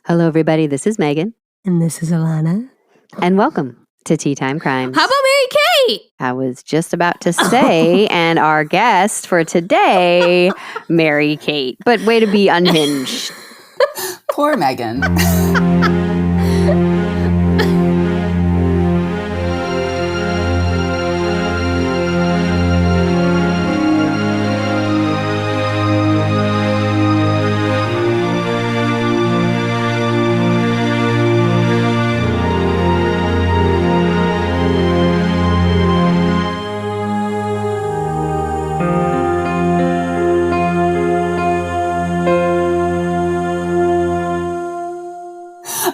Hello, everybody. This is Megan. And this is Alana. And welcome to Tea Time Crimes. How about Mary Kate? I was just about to say, and our guest for today, Mary Kate. But way to be unhinged. Poor Megan.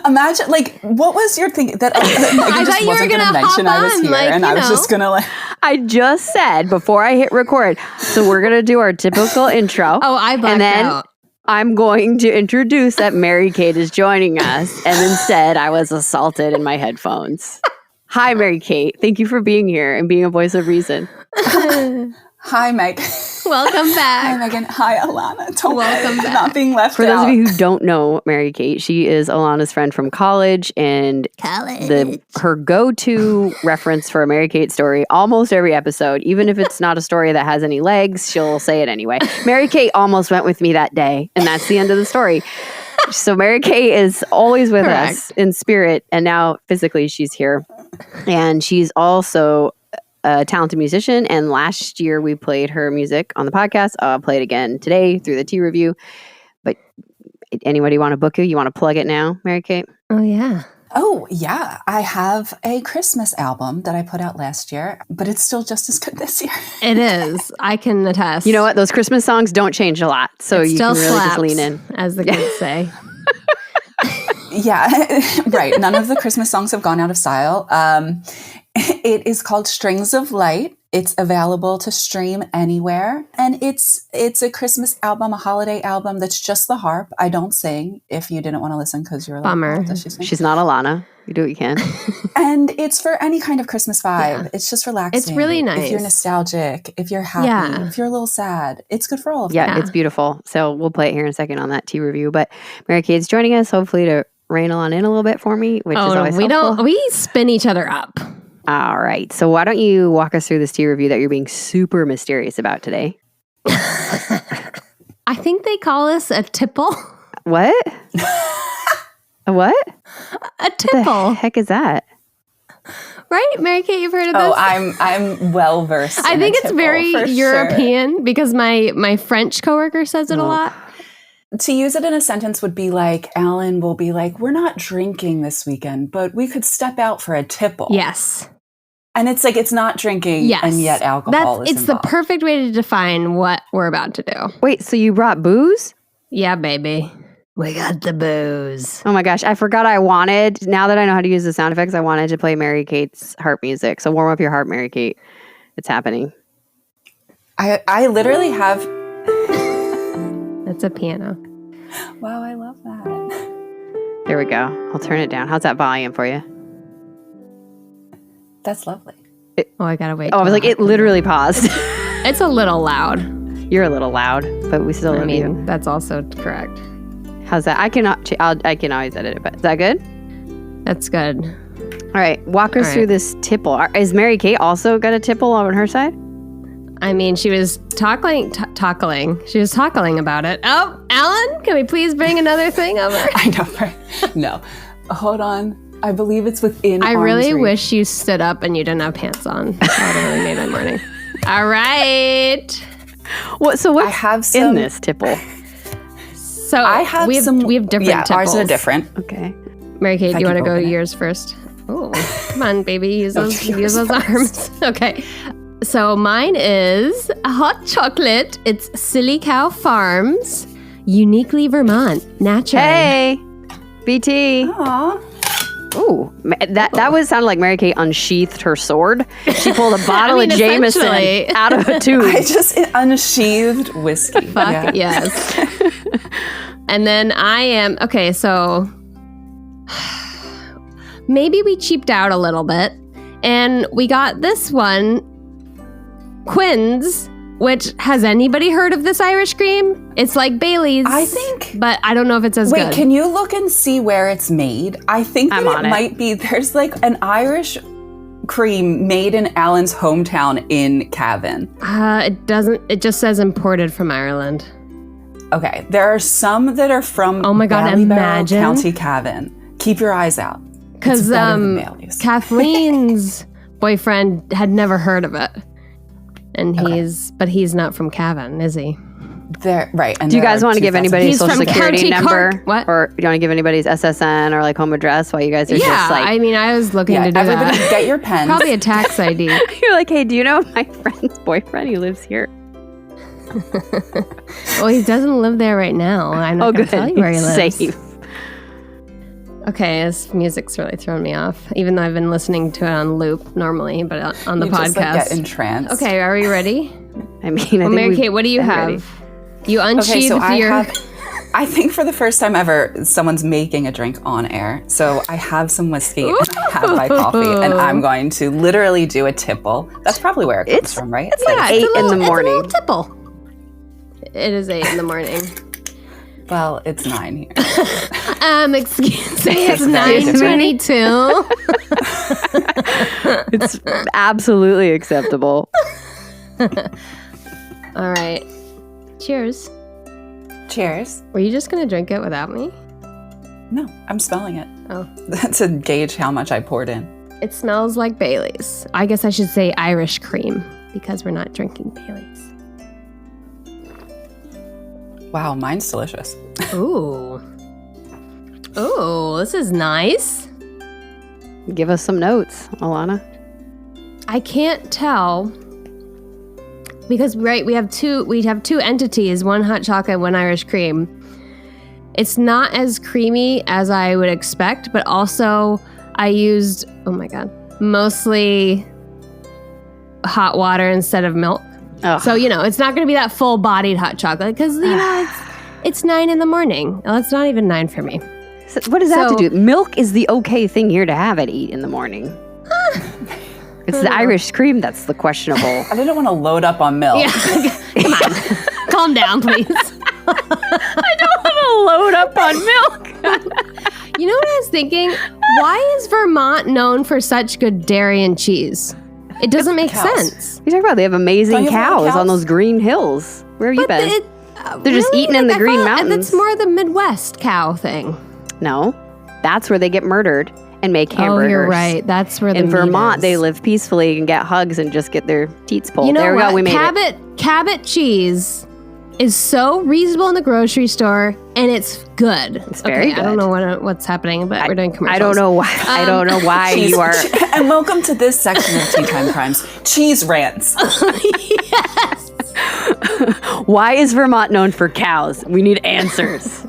Imagine, what was your thing that I thought you were going to mention I was here, and I was just going to I just said before I hit record, so we're going to do our typical intro. Oh, I blacked and then out. I'm going to introduce that Mary Kate is joining us, and instead I was assaulted in my headphones. Hi, Mary Kate. Thank you for being here and being a voice of reason. Hi, Meg. Welcome back. Hi, Megan. Hi, Alana. Welcome back. Not being left For out. those of you who don't know Mary Kate, she is Alana's friend from college, and her go-to reference for a Mary Kate story almost every episode, even if it's not a story that has any legs, she'll say it anyway. Mary Kate almost went with me that day, and that's the end of the story. So Mary Kate is always with us in spirit, and now physically she's here. And she's also a talented musician, and last year we played her music on the podcast. I'll play it again today through the tea review. But anybody want to book you? You want to plug it now, Mary Kate? Oh, yeah. Oh, yeah. I have a Christmas album that I put out last year, but it's still just as good this year. It is. I can attest. You know what? Those Christmas songs don't change a lot, so you can really just lean in. As the kids say. Yeah, right. None of the Christmas songs have gone out of style. It is called Strings of Light. It's available to stream anywhere. And it's a Christmas album, a holiday album that's just the harp. I don't sing, if you didn't want to listen because you're like, bummer. Does she sing? She's not Alana. You do what you can. And it's for any kind of Christmas vibe. Yeah. It's just relaxing. It's really nice. If you're nostalgic, if you're happy, if you're a little sad, it's good for all of them. Yeah, it's beautiful. So we'll play it here in a second on that tea review. But Mary Kate's joining us, hopefully to rein on in a little bit for me, which is always helpful. We spin each other up. All right. So why don't you walk us through this tea review that you're being super mysterious about today? I think they call us a tipple. What? A what? A tipple. What the heck is that? Right, Mary Kate, you've heard of this? Oh, I'm well versed. I think it's very European because my French coworker says it a lot. To use it in a sentence would be like, Alan will be like, we're not drinking this weekend, but we could step out for a tipple. Yes. And it's like, it's not drinking and yet alcohol is It's involved. the perfect way to define what we're about to do. Wait, so you brought booze? Yeah, baby. We got the booze. Oh my gosh, I forgot now that I know how to use the sound effects, I wanted to play Mary Kate's harp music. So warm up your harp, Mary Kate. It's happening. I literally have... It's a piano. Wow, I love that. There we go. I'll turn it down. How's that volume for you? That's lovely. I gotta wait. Oh, I was like, it literally paused. It's a little loud. You're a little loud, but we still love you. That's also correct. How's that? I can always edit it, but is that good? That's good. All right, walk us through this tipple. Is Mary Kate also got a tipple on her side? I mean, she was tackling. She was tackling about it. Oh, Alan, can we please bring another thing over? I know, right? No. Hold on. I believe it's within I really reach. wish you stood up and you didn't have pants on. That would have really made my morning. All right. What's in this tipple? So I have we have different tipples. Ours are different. Okay. Mary Kate, do you want to go yours first? Oh, come on, baby. Use those arms. Okay. So mine is a hot chocolate. It's Silly Cow Farms, uniquely Vermont, natural. Hey, BT. Aww. Ooh, that was sounded like Mary Kate unsheathed her sword. She pulled a bottle of Jameson out of a tube. I just unsheathed whiskey. Fuck yes. And then I am okay. So maybe we cheaped out a little bit, and we got this one, Quinn's which has anybody heard of this Irish cream? It's like Bailey's. I think. But I don't know if it's as good. Wait, can you look and see where it's made? I think that it might be, there's like an Irish cream made in Alan's hometown in Cavan. It just says imported from Ireland. Okay, there are some that are from oh my God, imagine. County Cavan. Keep your eyes out. Because Kathleen's boyfriend had never heard of it. And he's not from Cavan, is he? Right. And do you guys want to give anybody's social security number? What? Or do you want to give anybody's SSN or like home address while you guys are just like... I mean, I was looking to do everybody that. Get your pens. Probably a tax ID. You're like, hey, do you know my friend's boyfriend? He lives here. Well, he doesn't live there right now. I'm not going to tell you where he lives. Safe. Okay, this music's really thrown me off, even though I've been listening to it on loop normally, but on the podcast. Just, like, get entranced. Okay, are we ready? I mean, Mary Kate, what do you have? Ready. You unsheathed I think for the first time ever, someone's making a drink on air. So I have some whiskey and I have my coffee, and I'm going to literally do a tipple. That's probably where it comes from, right? It's like 8 in the morning. It's a little tipple. It is 8 in the morning. Well, it's 9 here. Excuse me, it's 9:22. It's absolutely acceptable. All right. Cheers. Cheers. Were you just going to drink it without me? No, I'm smelling it. Oh. To gauge how much I poured in. It smells like Bailey's. I guess I should say Irish cream because we're not drinking Bailey's. Wow, mine's delicious. Ooh. Ooh, this is nice. Give us some notes, Alana. I can't tell because we have two entities, one hot chocolate, one Irish cream. It's not as creamy as I would expect, but also I used, oh my God, mostly hot water instead of milk. Oh. So, it's not going to be that full-bodied hot chocolate because, it's 9 in the morning. Well, it's not even 9 for me. So what does that have to do? Milk is the okay thing here to have at 8 in the morning. It's the Irish cream that's the questionable. I didn't want to load up on milk. Yeah. Come on. Calm down, please. I don't want to load up on milk. You know what I was thinking? Why is Vermont known for such good dairy and cheese? It doesn't make sense. What are you talking about? They have amazing cows on those green hills. Where have you been? They're just eating in the green mountains. That's more the Midwest cow thing. No, that's where they get murdered and make hamburgers. Oh, you're right. That's where the in meat Vermont is. They live peacefully and get hugs and just get their teats pulled. You know there we what? go. We made it. Cabot cheese is so reasonable in the grocery store, and it's good. It's very good. I don't know what's happening, but we're doing commercials. I don't know why. I don't know why you are. And welcome to this section of Tea Time Crimes: cheese rants. Yes. Why is Vermont known for cows? We need answers.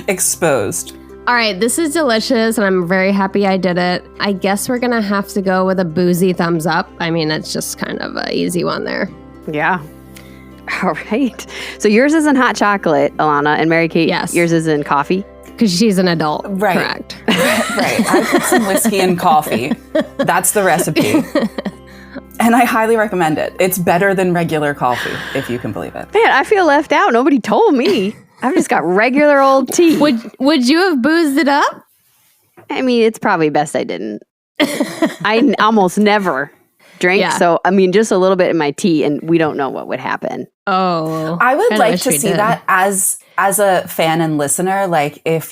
Exposed. All right, this is delicious, and I'm very happy I did it. I guess we're gonna have to go with a boozy thumbs up. I mean, it's just kind of an easy one there. Yeah. All right. So yours is in hot chocolate, Alana, and Mary Kate, yes. Yours is in coffee? Because she's an adult. Right. Correct. Right. I put some whiskey in coffee. That's the recipe. And I highly recommend it. It's better than regular coffee, if you can believe it. Man, I feel left out. Nobody told me. I've just got regular old tea. Would you have boozed it up? I mean, it's probably best I didn't. I almost never drink. Yeah. So, I mean, just a little bit in my tea, and we don't know what would happen. Oh. I would like to see that as a fan and listener. Like, if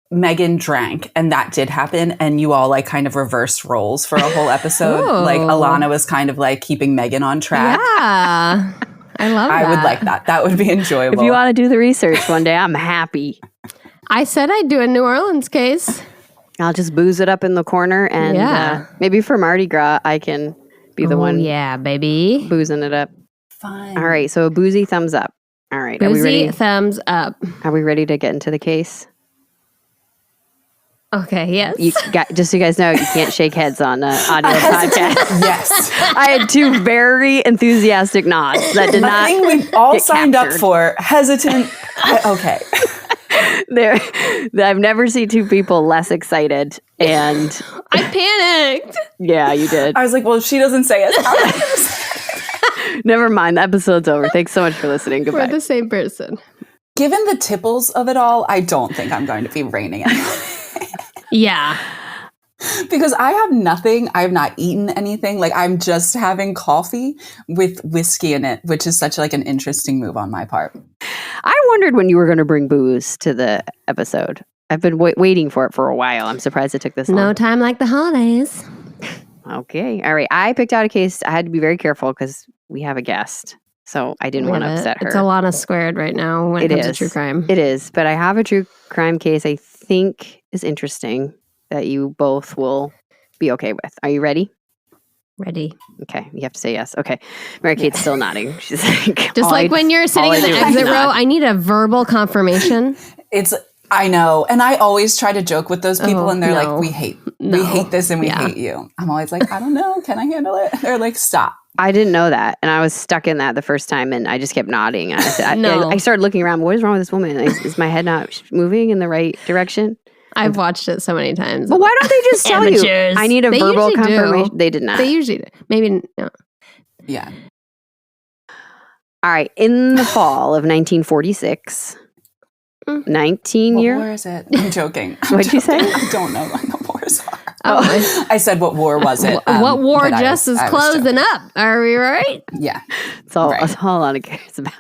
Megan drank and that did happen and you all like kind of reversed roles for a whole episode. Ooh. Like Alana was kind of like keeping Megan on track. Yeah. I love that. I would like that. That would be enjoyable. If you want to do the research one day, I'm happy. I said I'd do a New Orleans case. I'll just booze it up in the corner and maybe for Mardi Gras, I can be the one. Yeah, baby. Boozing it up. Fine. All right. So a boozy thumbs up. All right. Boozy are we ready? Thumbs up. Are we ready to get into the case? Okay, yes. Just so you guys know, you can't shake heads on audio podcast. Yes. I had 2 very enthusiastic nods that did not. The thing we all signed captured. up for, hesitant. Okay. I've never seen 2 people less excited, and I panicked. Yeah, you did. I was like, well, if she doesn't say it, how am I going to say it? Never mind. The episode's over. Thanks so much for listening. Goodbye. We're the same person. Given the tipples of it all, I don't think I'm going to be reining it. Yeah. Because I have nothing. I have not eaten anything. Like, I'm just having coffee with whiskey in it, which is such like an interesting move on my part. I wondered when you were going to bring booze to the episode. I've been waiting for it for a while. I'm surprised it took this long. No time like the holidays. Okay. All right. I picked out a case. I had to be very careful because we have a guest. So I didn't want to upset her. It's Alana squared right now when it comes to true crime. It is. But I have a true crime case I think is interesting that you both will be okay with. Are you ready? Ready. Okay. You have to say yes. Okay. Mary Kate's still nodding. She's like, just like when you're sitting in the exit row, I need a verbal confirmation. I know. And I always try to joke with those people and they're like, we hate this and we hate you. I'm always like, I don't know. Can I handle it? They're like, stop. I didn't know that. And I was stuck in that the first time and I just kept nodding. And I said, no. I started looking around. What is wrong with this woman? Is my head not moving in the right direction? I've watched it so many times. But why don't they just tell you? I need a verbal confirmation. They did not. They usually do. Maybe no. Yeah. All right. In the fall of 1946, 19 years. What war is it? I'm joking. What'd you say? I don't know when the wars are. I said, what war was it? What war just is closing up? Are we right? Yeah. That's all Alana cares about.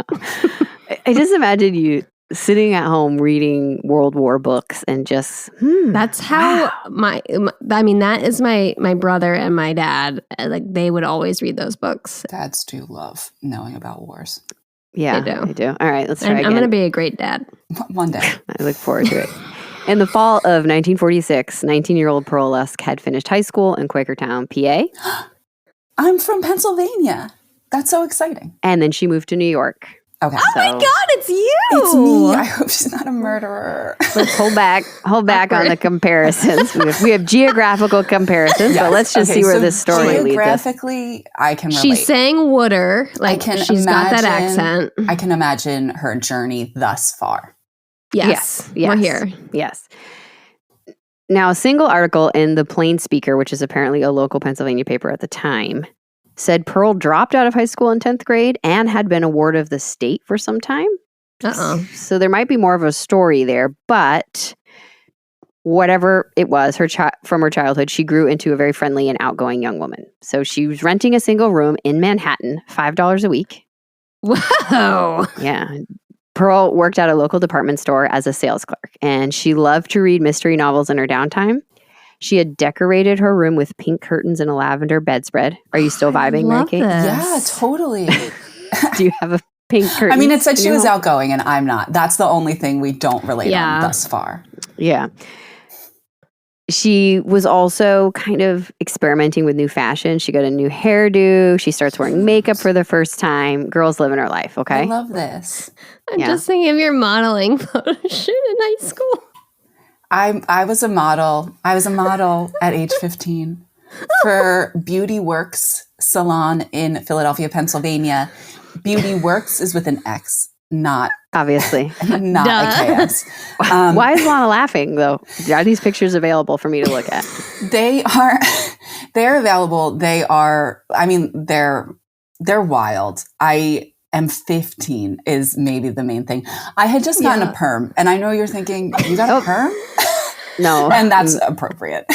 I just imagine you sitting at home reading World War books and just, that's how that is my brother and my dad. Like, they would always read those books. Dads do love knowing about wars. Yeah, they do. All right, let's try again. I'm going to be a great dad. One day. I look forward to it. In the fall of 1946, 19-year-old Pearl Lusk had finished high school in Quakertown, PA. I'm from Pennsylvania. That's so exciting. And then she moved to New York. Okay. Oh my God, it's you. It's me. I hope she's not a murderer. Let's hold back on the comparisons. We have geographical comparisons, but let's just see where this story leads us. Geographically, I can relate. She's saying Wooder, like she's got that accent. I can imagine her journey thus far. Yes. We're here. Yes. Now, a single article in the Plain Speaker, which is apparently a local Pennsylvania paper at the time, said Pearl dropped out of high school in 10th grade and had been a ward of the state for some time. So there might be more of a story there, but whatever it was, from her childhood, she grew into a very friendly and outgoing young woman. So she was renting a single room in Manhattan, $5 a week. Whoa. Yeah. Pearl worked at a local department store as a sales clerk, and she loved to read mystery novels in her downtime. She had decorated her room with pink curtains and a lavender bedspread. Are you still vibing, Mary Kate? Yeah, totally. Do you have a pink curtain? I mean, it said she was outgoing and I'm not. That's the only thing we don't relate on thus far. Yeah. She was also kind of experimenting with new fashion. She got a new hairdo. She starts wearing makeup for the first time. Girl's living her life, okay? I love this. I'm just thinking of your modeling photo shoot in high school. I was a model. I was a model at age 15 for Beauty Works salon in Philadelphia, Pennsylvania. Beauty Works is with an X, not obviously not a KS. Why is Lana laughing though? Are these pictures available for me to look at? They're available. They are. I mean, they're wild. I am 15 is maybe the main thing. I had just gotten a perm, and I know you're thinking, you got a perm? No. And that's appropriate.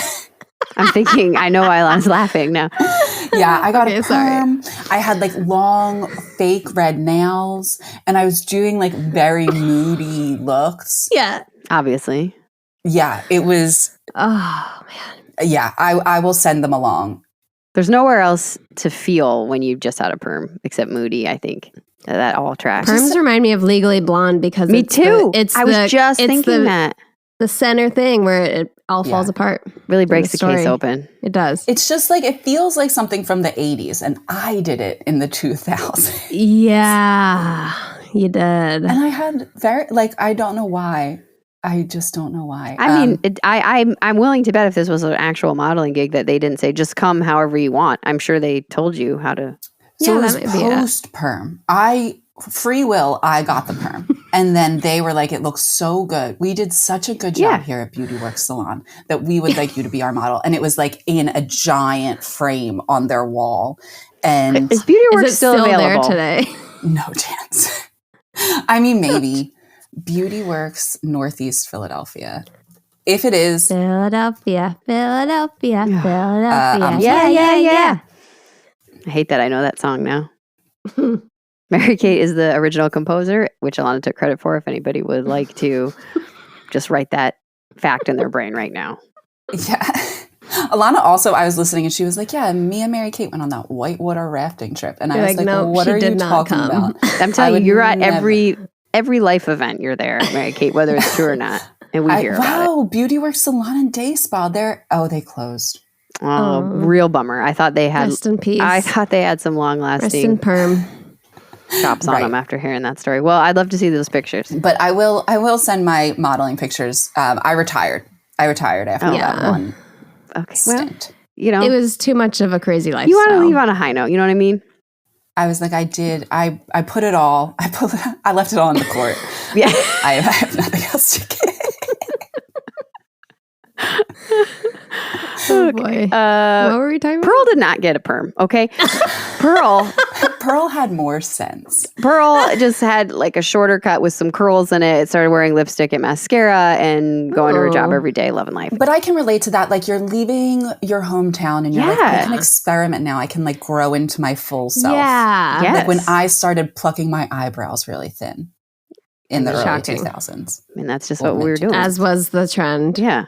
I'm thinking, I know why Lana's laughing now. Yeah, I got a perm. I had like long fake red nails, and I was doing like very moody looks. Yeah. Obviously. Yeah, it was. Oh, man. Yeah, I will send them along. There's nowhere else to feel when you've just had a perm except moody, I think. That all tracks. Perms remind me of Legally Blonde because me too. I was just thinking that. The center thing where it all falls apart. Really breaks the case open. It does. It's just like, it feels like something from the 80s, and I did it in the 2000s. Yeah, you did. And I had I don't know why. I just don't know why. I mean, I'm willing to bet if this was an actual modeling gig that they didn't say, just come however you want. I'm sure they told you how to. So it was post-perm. Free will, I got the perm. And then they were like, it looks so good. We did such a good job here at Beauty Works Salon that we would like you to be our model. And it was like in a giant frame on their wall. And is Beauty Works Is it still available there today? no chance. I mean, maybe Beauty Works, Northeast Philadelphia. If it is, Philadelphia. I'm yeah. I hate that I know that song now. Mary-Kate is the original composer, which Alana took credit for. If anybody would like to just write that fact in their brain right now. Yeah. Alana also, I was listening and she was like, yeah, me and Mary-Kate went on that whitewater rafting trip. And I was like, no, what she are did you not talking come. about? I'm telling you, you're at every life event. You're there, Mary-Kate, whether it's true or not. And we hear about it. Wow, Beauty Works Salon and Day Spa. They closed. Oh, real bummer. I thought they had. Rest in peace. I thought they had some long Rest in lasting perm. chops on them after hearing that story. Well, I'd love to see those pictures. But I will send my modeling pictures. I retired after that one stint. Well, it was too much of a crazy lifestyle. You want to leave on a high note. You know what I mean? I was like, I put it all. I left it all in the court. Yeah. I have nothing else to give. Oh boy. What were we talking about? Pearl did not get a perm, okay? Pearl had more sense. Pearl just had like a shorter cut with some curls in it. Started wearing lipstick and mascara and going to her job every day, loving life. But I can relate to that. Like you're leaving your hometown and you're like, I can experiment now. I can like grow into my full self. Yeah. Yes. Like when I started plucking my eyebrows really thin in the early Shocking. 2000s. I mean, that's just what we were doing. As was the trend. Yeah.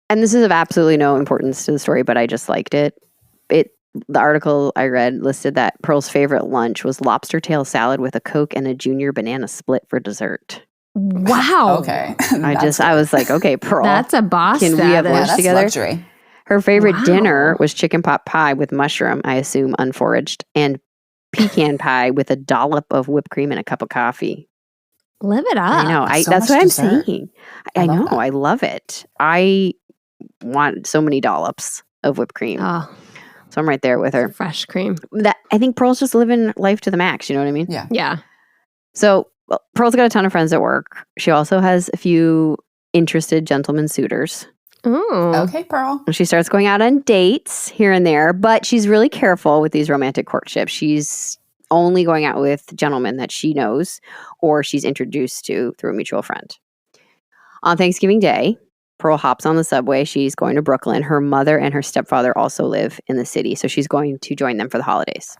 And this is of absolutely no importance to the story, but I just liked it. The article I read listed that Pearl's favorite lunch was lobster tail salad with a Coke and a junior banana split for dessert. Wow. Okay. I was like, okay, Pearl. That's a boss Can we have status. lunch that's together? luxury. Her favorite dinner was chicken pot pie with mushroom, I assume unforaged, and pecan pie with a dollop of whipped cream and a cup of coffee. Live it up. I know. So That's much what dessert. I'm saying. I know. that. I love it. I want so many dollops of whipped cream. Oh, So I'm right there with her. fresh cream. I think Pearl's just living life to the max. You know what I mean? Yeah. Yeah. So Pearl's got a ton of friends at work. She also has a few interested gentleman suitors. Ooh. Okay, Pearl. She starts going out on dates here and there, but she's really careful with these romantic courtships. She's only going out with gentlemen that she knows or she's introduced to through a mutual friend. On Thanksgiving Day, Pearl hops on the subway. She's going to Brooklyn. Her mother and her stepfather also live in the city, so she's going to join them for the holidays.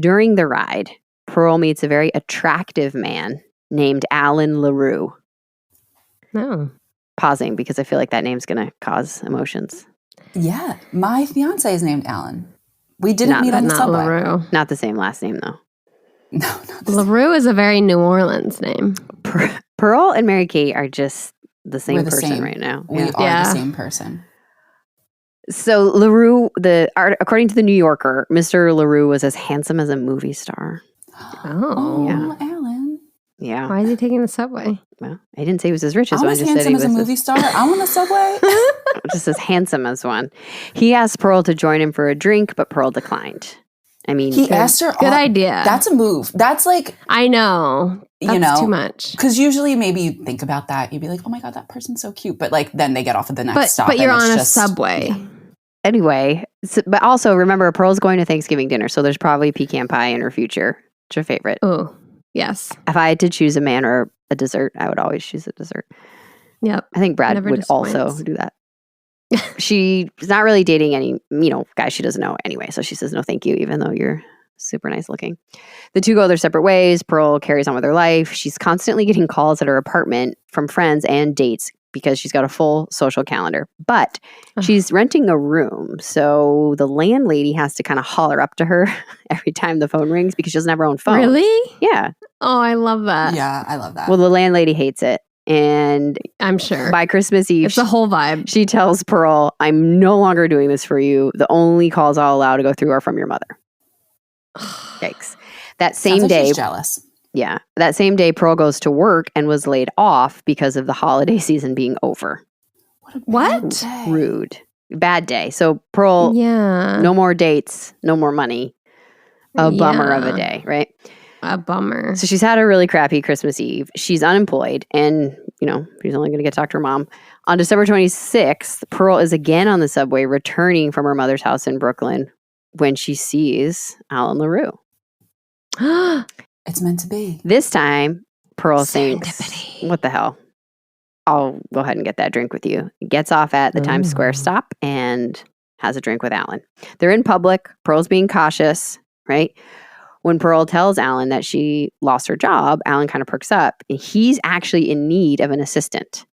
During the ride, Pearl meets a very attractive man named Allen La Rue. No. Pausing because I feel like that name's going to cause emotions. Yeah. My fiance is named Alan. We didn't meet on the Not subway. LaRue. Not the same last name, though. No, not the LaRue is a very New Orleans name. Pearl and Mary-Kate are just the same We're the person same. right now. We are Yeah. the same person. So LaRue, according to the New Yorker, Mr. LaRue was as handsome as a movie star. Oh. Yeah. Alan. Yeah. Why is he taking the subway? Well, I didn't say he was as rich as I'm one. I as just said he handsome was as a movie star. I'm on the subway. just as handsome as one. He asked Pearl to join him for a drink, but Pearl declined. I mean, He asked her. Good idea. That's a move. That's like, I know. That's too much. because usually maybe you think about that. You'd be like, oh my God, that person's so cute. But like then they get off at the next stop. But you're and it's on a just- subway. yeah. anyway, but also remember, Pearl's going to Thanksgiving dinner, so there's probably pecan pie in her future. It's her favorite. Oh, yes. If I had to choose a man or a dessert, I would always choose a dessert. Yep. I think Brad Never would also disappoints. do that. She's not really dating any, guys she doesn't know anyway. So she says, no, thank you, even though you're super nice looking. The two go their separate ways. Pearl carries on with her life. She's constantly getting calls at her apartment from friends and dates because she's got a full social calendar. But she's renting a room. So the landlady has to kind of holler up to her every time the phone rings because she doesn't have her own phone. Really? Yeah. Oh, I love that. Yeah, I love that. Well, the landlady hates it. And I'm sure. by Christmas Eve, It's the whole vibe. she tells Pearl, I'm no longer doing this for you. The only calls I'll allow to go through are from your mother. Yikes. That Sounds same like day, she's jealous. yeah, that same day, Pearl goes to work and was laid off because of the holiday season being over. What? Day. Rude. Bad day. So Pearl, Yeah. no more dates, no more money. A bummer of a day, right? A bummer. So she's had a really crappy Christmas Eve. She's unemployed and, she's only going to get to talk to her mom. On December 26th, Pearl is again on the subway returning from her mother's house in Brooklyn when she sees Allen La Rue. It's meant to be. This time, Pearl thinks, what the hell? I'll go ahead and get that drink with you. Gets off at the Times Square stop and has a drink with Allen. They're in public. Pearl's being cautious, right? When Pearl tells Allen that she lost her job, Allen kind of perks up. And he's actually in need of an assistant.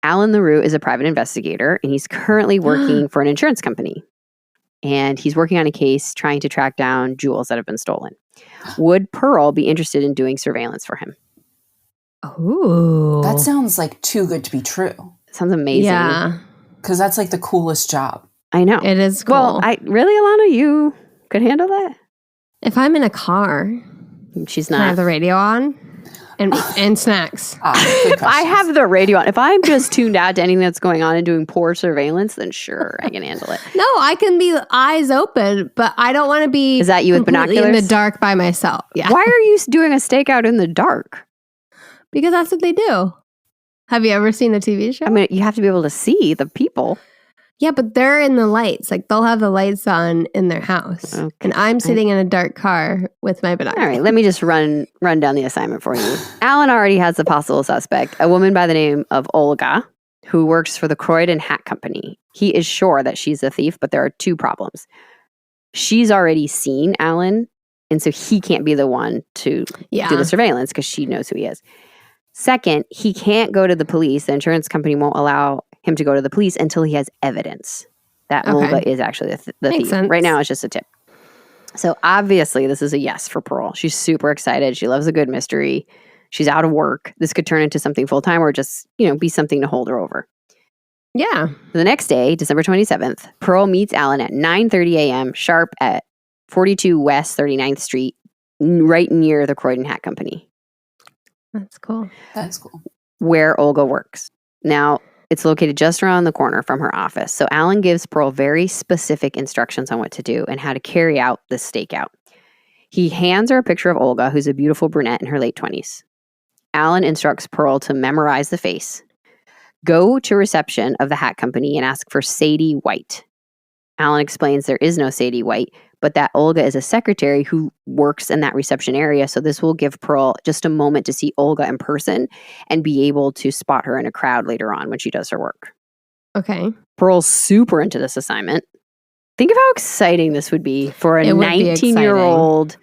Allen La Rue is a private investigator, and he's currently working for an insurance company. And he's working on a case trying to track down jewels that have been stolen. Would Pearl be interested in doing surveillance for him? Oh. That sounds like too good to be true. Sounds amazing. Yeah. Because that's like the coolest job. I know. It is cool. Well, really, Alana, you could handle that? If I'm in a car, she's can I not. have the radio on and snacks. If I have the radio on, if I'm just tuned out to anything that's going on and doing poor surveillance, then sure, I can handle it. No, I can be eyes open, but I don't want to be. Is that you with binoculars in the dark by myself? Yeah. Why are you doing a stakeout in the dark? Because that's what they do. Have you ever seen a TV show? I mean, you have to be able to see the people. Yeah, but they're in the lights. Like they'll have the lights on in their house. Okay. And I'm sitting in a dark car with my binoculars. All right, let me just run down the assignment for you. Allen already has a possible suspect, a woman by the name of Olga, who works for the Croydon Hat Company. He is sure that she's a thief, but there are two problems. She's already seen Allen, and so he can't be the one to do the surveillance because she knows who he is. Second, he can't go to the police. The insurance company won't allow him to go to the police until he has evidence that Olga is actually the thief. Sense. Right now, it's just a tip. So obviously, this is a yes for Pearl. She's super excited. She loves a good mystery. She's out of work. This could turn into something full-time or just, be something to hold her over. Yeah. The next day, December 27th, Pearl meets Allen at 9:30 a.m. sharp at 42 West 39th Street, right near the Croydon Hat Company. That's cool. That's cool. Where Olga works. Now, it's located just around the corner from her office. So Allen gives Pearl very specific instructions on what to do and how to carry out this stakeout. He hands her a picture of Olga, who's a beautiful brunette in her late 20s. Allen instructs Pearl to memorize the face. Go to reception of the hat company and ask for Sadie White. Allen explains there is no Sadie White, but that Olga is a secretary who works in that reception area. So this will give Pearl just a moment to see Olga in person and be able to spot her in a crowd later on when she does her work. Okay. Pearl's super into this assignment. Think of how exciting this would be for a 19-year-old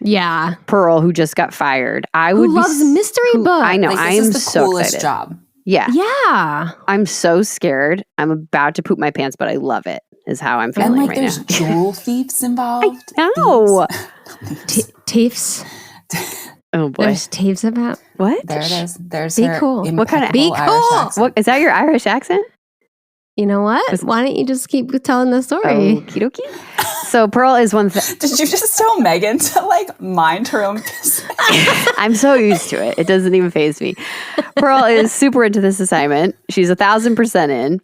Pearl who just got fired. Who loves mystery books. I know. I am this is the so coolest excited. job. Yeah. Yeah. I'm so scared. I'm about to poop my pants, but I love it, is how I'm feeling right now. And there's jewel thieves involved. I know. Thieves. Oh boy. There's thieves about. What? There it is. There's Be her cool. What kind of Be cool? What is that? Your Irish accent? You know what? Why don't you just keep telling the story? Okie dokie. So Pearl is one thing. Did you just tell Megan to mind her own business? I'm so used to it. It doesn't even faze me. Pearl is super into this assignment. She's 1,000% in.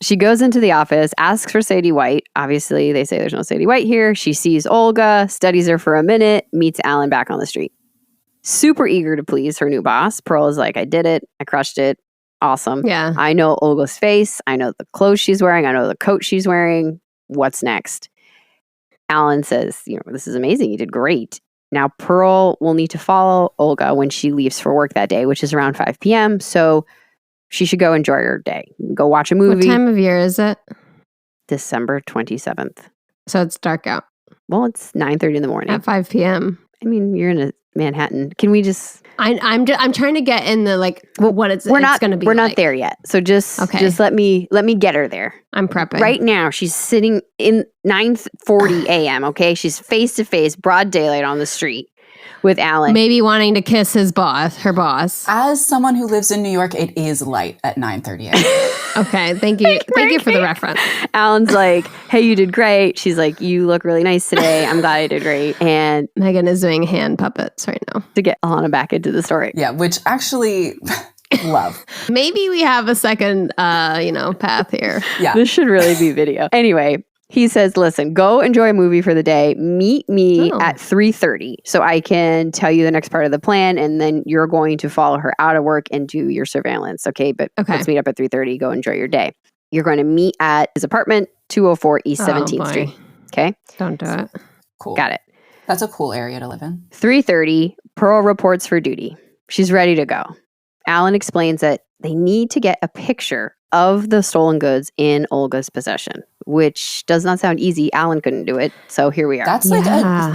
She goes into the office, asks for Sadie White. Obviously, they say there's no Sadie White here. She sees Olga, studies her for a minute, meets Allen back on the street. Super eager to please her new boss. Pearl is like, I did it. I crushed it. Awesome. Yeah. I know Olga's face. I know the clothes she's wearing. I know the coat she's wearing. What's next? Allen says, this is amazing. You did great. Now, Pearl will need to follow Olga when she leaves for work that day, which is around 5 p.m. So she should go enjoy her day. Go watch a movie. What time of year is it? December 27th. So it's dark out. Well, it's 9:30 in the morning. At 5 p.m. I mean, you're in a Manhattan. Can we just... I'm trying to get in the what it's going to be. We're not there yet. So just let me get her there. I'm prepping. Right now, she's sitting in 9:40 a.m., okay? She's face to face, broad daylight on the street with Allen. Maybe wanting to kiss her boss. As someone who lives in New York, it is light at 9:30 a.m. Okay, thank you. Thank you for the reference. Allen's like, hey, you did great. She's like, you look really nice today. I'm glad I did great. And Megan is doing hand puppets right now. To get Alana back into the story. Yeah, which actually love. Maybe we have a second, path here. Yeah. This should really be video. Anyway, He says, listen, go enjoy a movie for the day. Meet me at 3:30 so I can tell you the next part of the plan, and then you're going to follow her out of work and do your surveillance. Okay, but let's meet up at 3:30. Go enjoy your day. You're going to meet at his apartment, 204 East 17th Street. Okay? Don't do it. Cool. Got it. That's a cool area to live in. 3:30, Pearl reports for duty. She's ready to go. Allen explains that they need to get a picture of the stolen goods in Olga's possession, which does not sound easy. Allen couldn't do it, so here we are. That's like,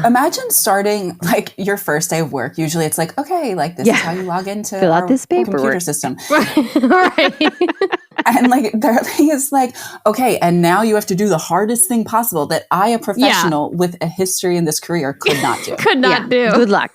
imagine starting like your first day of work. Usually it's like, okay, like this is how you log into Fill out this paperwork. Computer system. Right. And like their thing is like, okay, and now you have to do the hardest thing possible that I, a professional with a history in this career, could not do. Could not do. Good luck.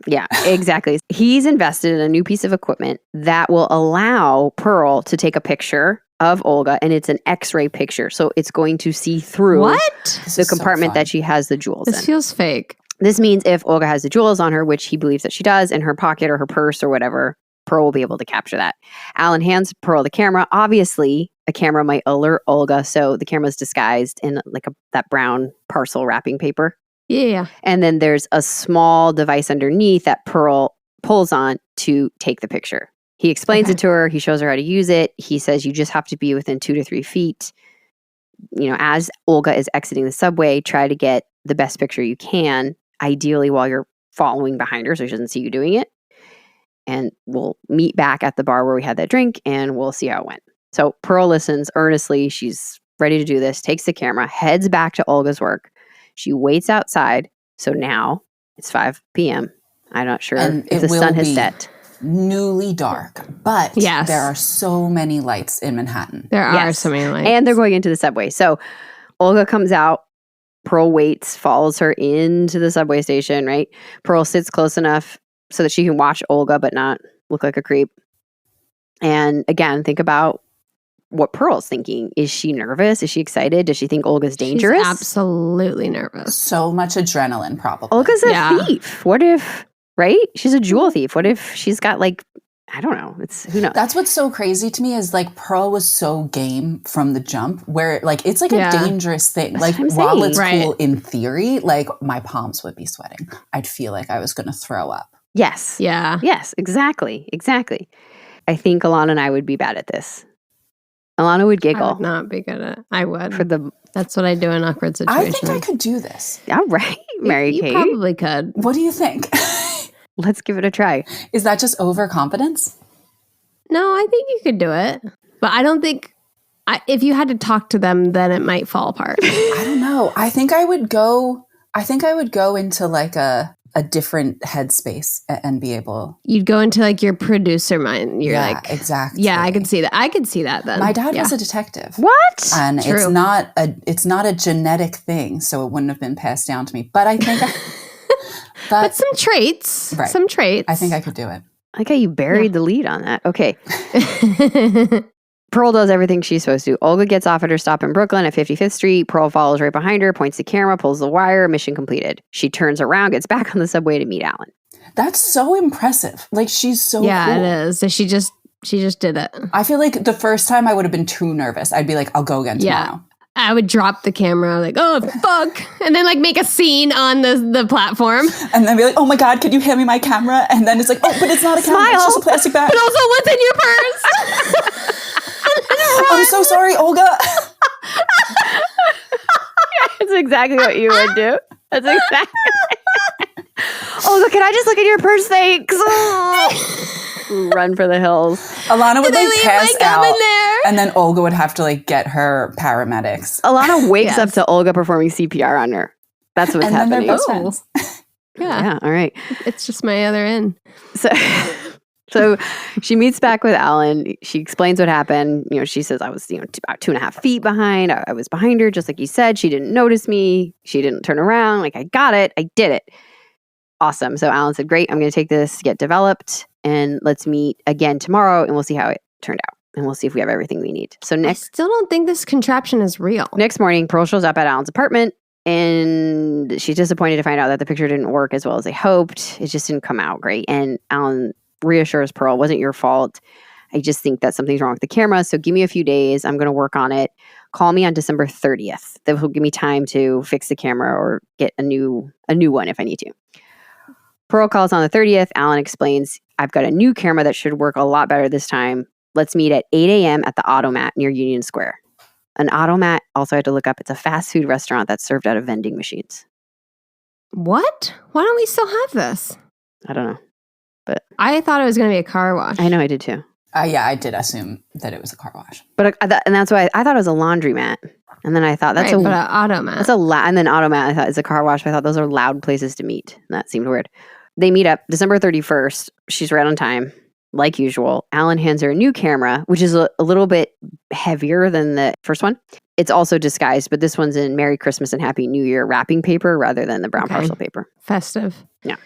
Yeah, exactly. He's invested in a new piece of equipment that will allow Pearl to take a picture of Olga, and it's an X-ray picture. So it's going to see through the compartment that she has the jewels in. This feels fake. This means if Olga has the jewels on her, which he believes that she does, in her pocket or her purse or whatever, Pearl will be able to capture that. Allen hands Pearl the camera. Obviously, a camera might alert Olga, so the camera's disguised in like that brown parcel wrapping paper. Yeah. And then there's a small device underneath that Pearl pulls on to take the picture. He explains it to her. He shows her how to use it. He says you just have to be within 2 to 3 feet. You know, as Olga is exiting the subway, try to get the best picture you can, ideally while you're following behind her so she doesn't see you doing it. And we'll meet back at the bar where we had that drink and we'll see how it went. So Pearl listens earnestly. She's ready to do this, takes the camera, heads back to Olga's work. She waits outside. So now it's 5 p.m. I'm not sure if the sun has set. Newly dark, but there are so many lights in Manhattan. There are so many lights. And they're going into the subway. So Olga comes out. Pearl waits, follows her into the subway station, right? Pearl sits close enough so that she can watch Olga but not look like a creep. And again, think about what Pearl's thinking. Is she nervous? Is she excited? Does she think Olga's dangerous? She's absolutely nervous. So much adrenaline, probably. Olga's a thief. What if, right? She's a jewel thief. What if she's got like, I don't know. Who knows? That's what's so crazy to me is like Pearl was so game from the jump where like it's like a dangerous thing. That's like while it's cool in theory, like my palms would be sweating. I'd feel like I was going to throw up. Yes. Yeah. Yes, exactly. Exactly. I think Alana and I would be bad at this. Alana would giggle. I would not be good at it. I would. That's what I do in awkward situations. I think I could do this. All right, Mary Kate. You probably could. What do you think? Let's give it a try. Is that just overconfidence? No, I think you could do it. But I don't think, if you had to talk to them, then it might fall apart. I don't know. I think I would go into like a different headspace and be able. You'd go into like your producer mind. You're like, exactly. Yeah, I could see that. I could see that then. My dad was a detective. What? And it's not a genetic thing, so it wouldn't have been passed down to me. But I think but some traits. Right. Some traits. I think I could do it. I like how you buried the lead on that. Okay. Pearl does everything she's supposed to. Olga gets off at her stop in Brooklyn at 55th Street. Pearl follows right behind her, points the camera, pulls the wire, mission completed. She turns around, gets back on the subway to meet Allen. That's so impressive. Like she's so cool. It is. So she just did it. I feel like the first time I would have been too nervous. I'd be like, I'll go again tomorrow. I would drop the camera, like, oh, fuck. And then, like, make a scene on the platform. And then be like, oh, my God, could you hand me my camera? And then it's like, oh, but it's not a camera. It's just a plastic bag. But also, what's in your purse? I'm so sorry, Olga. That's exactly what you would do. That's exactly. Olga, can I just look at your purse? Thanks. Run for the hills. Alana would like pass out, and then Olga would have to like get her paramedics. Alana wakes up to Olga performing CPR on her. That's what's happening. Then they're best friends. Yeah. All right. It's just my other end. So she meets back with Allen. She explains what happened. You know, she says I was, about 2.5 feet behind. I was behind her, just like you said. She didn't notice me. She didn't turn around. Like I got it. I did it. Awesome. So Allen said, great. I'm going to take this, get developed, and let's meet again tomorrow, and we'll see how it turned out. And we'll see if we have everything we need. So I still don't think this contraption is real. Next morning, Pearl shows up at Allen's apartment, and she's disappointed to find out that the picture didn't work as well as they hoped. It just didn't come out great. And Allen reassures Pearl, it wasn't your fault. I just think that something's wrong with the camera. So give me a few days. I'm going to work on it. Call me on December 30th. That will give me time to fix the camera or get a new one if I need to. Pearl calls on the 30th. Allen explains, I've got a new camera that should work a lot better this time. Let's meet at 8 a.m. at the Automat near Union Square. An Automat, also I had to look up, it's a fast food restaurant that's served out of vending machines. What? Why don't we still have this? I don't know. But I thought it was going to be a car wash. I know, I did too. Yeah, I did assume that it was a car wash. But and that's why I thought it was a laundromat. And then I thought but an Automat. That's and then Automat I thought is a car wash. I thought those are loud places to meet. And that seemed weird. They meet up December 31st. She's right on time, like usual. Allen hands her a new camera, which is a little bit heavier than the first one. It's also disguised, but this one's in Merry Christmas and Happy New Year wrapping paper rather than the brown parcel paper. Festive. Yeah.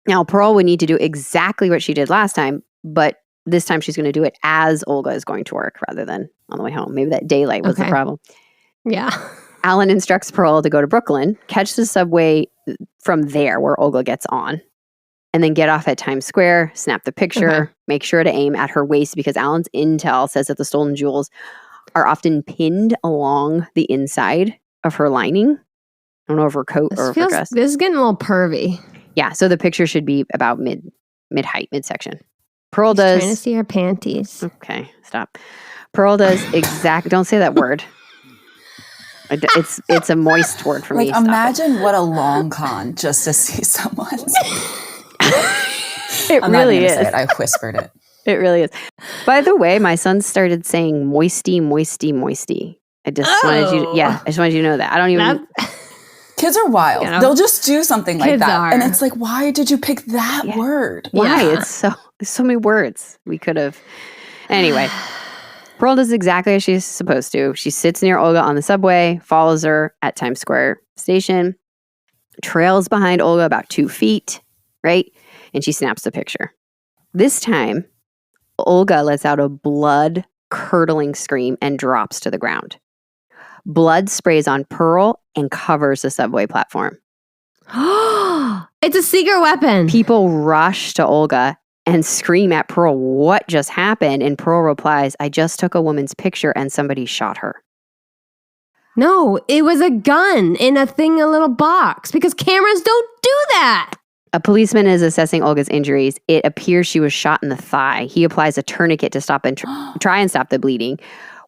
Now, Pearl would need to do exactly what she did last time, but this time she's going to do it as Olga is going to work rather than on the way home. Maybe that daylight was the problem. Yeah. Allen instructs Pearl to go to Brooklyn, catch the subway from there where Olga gets on, and then get off at Times Square, snap the picture, make sure to aim at her waist because Allen's intel says that the stolen jewels are often pinned along the inside of her lining. I don't know if her coat or her dress. This is getting a little pervy. Yeah, so the picture should be about mid-height, midsection. Pearl does... trying to see her panties. Okay, stop. Pearl does don't say that word. It's a moist word for me. Imagine what a long con just to see someone's... It really is. Say it. I whispered it. It really is. By the way, my son started saying moisty, moisty, moisty. I just wanted you to know that. I don't even... Kids are wild. You know? They'll just do something like that. And it's like, why did you pick that word? Why? Yeah. It's so many words we could have... Anyway, Pearl does exactly as she's supposed to. She sits near Olga on the subway, follows her at Times Square station, trails behind Olga about 2 feet, right? And she snaps the picture. This time, Olga lets out a blood-curdling scream and drops to the ground. Blood sprays on Pearl and covers the subway platform. It's a secret weapon. People rush to Olga and scream at Pearl, what just happened? And Pearl replies, I just took a woman's picture and somebody shot her. No, it was a gun in a little box because cameras don't do that. A policeman is assessing Olga's injuries. It appears she was shot in the thigh. He applies a tourniquet to stop and try and stop the bleeding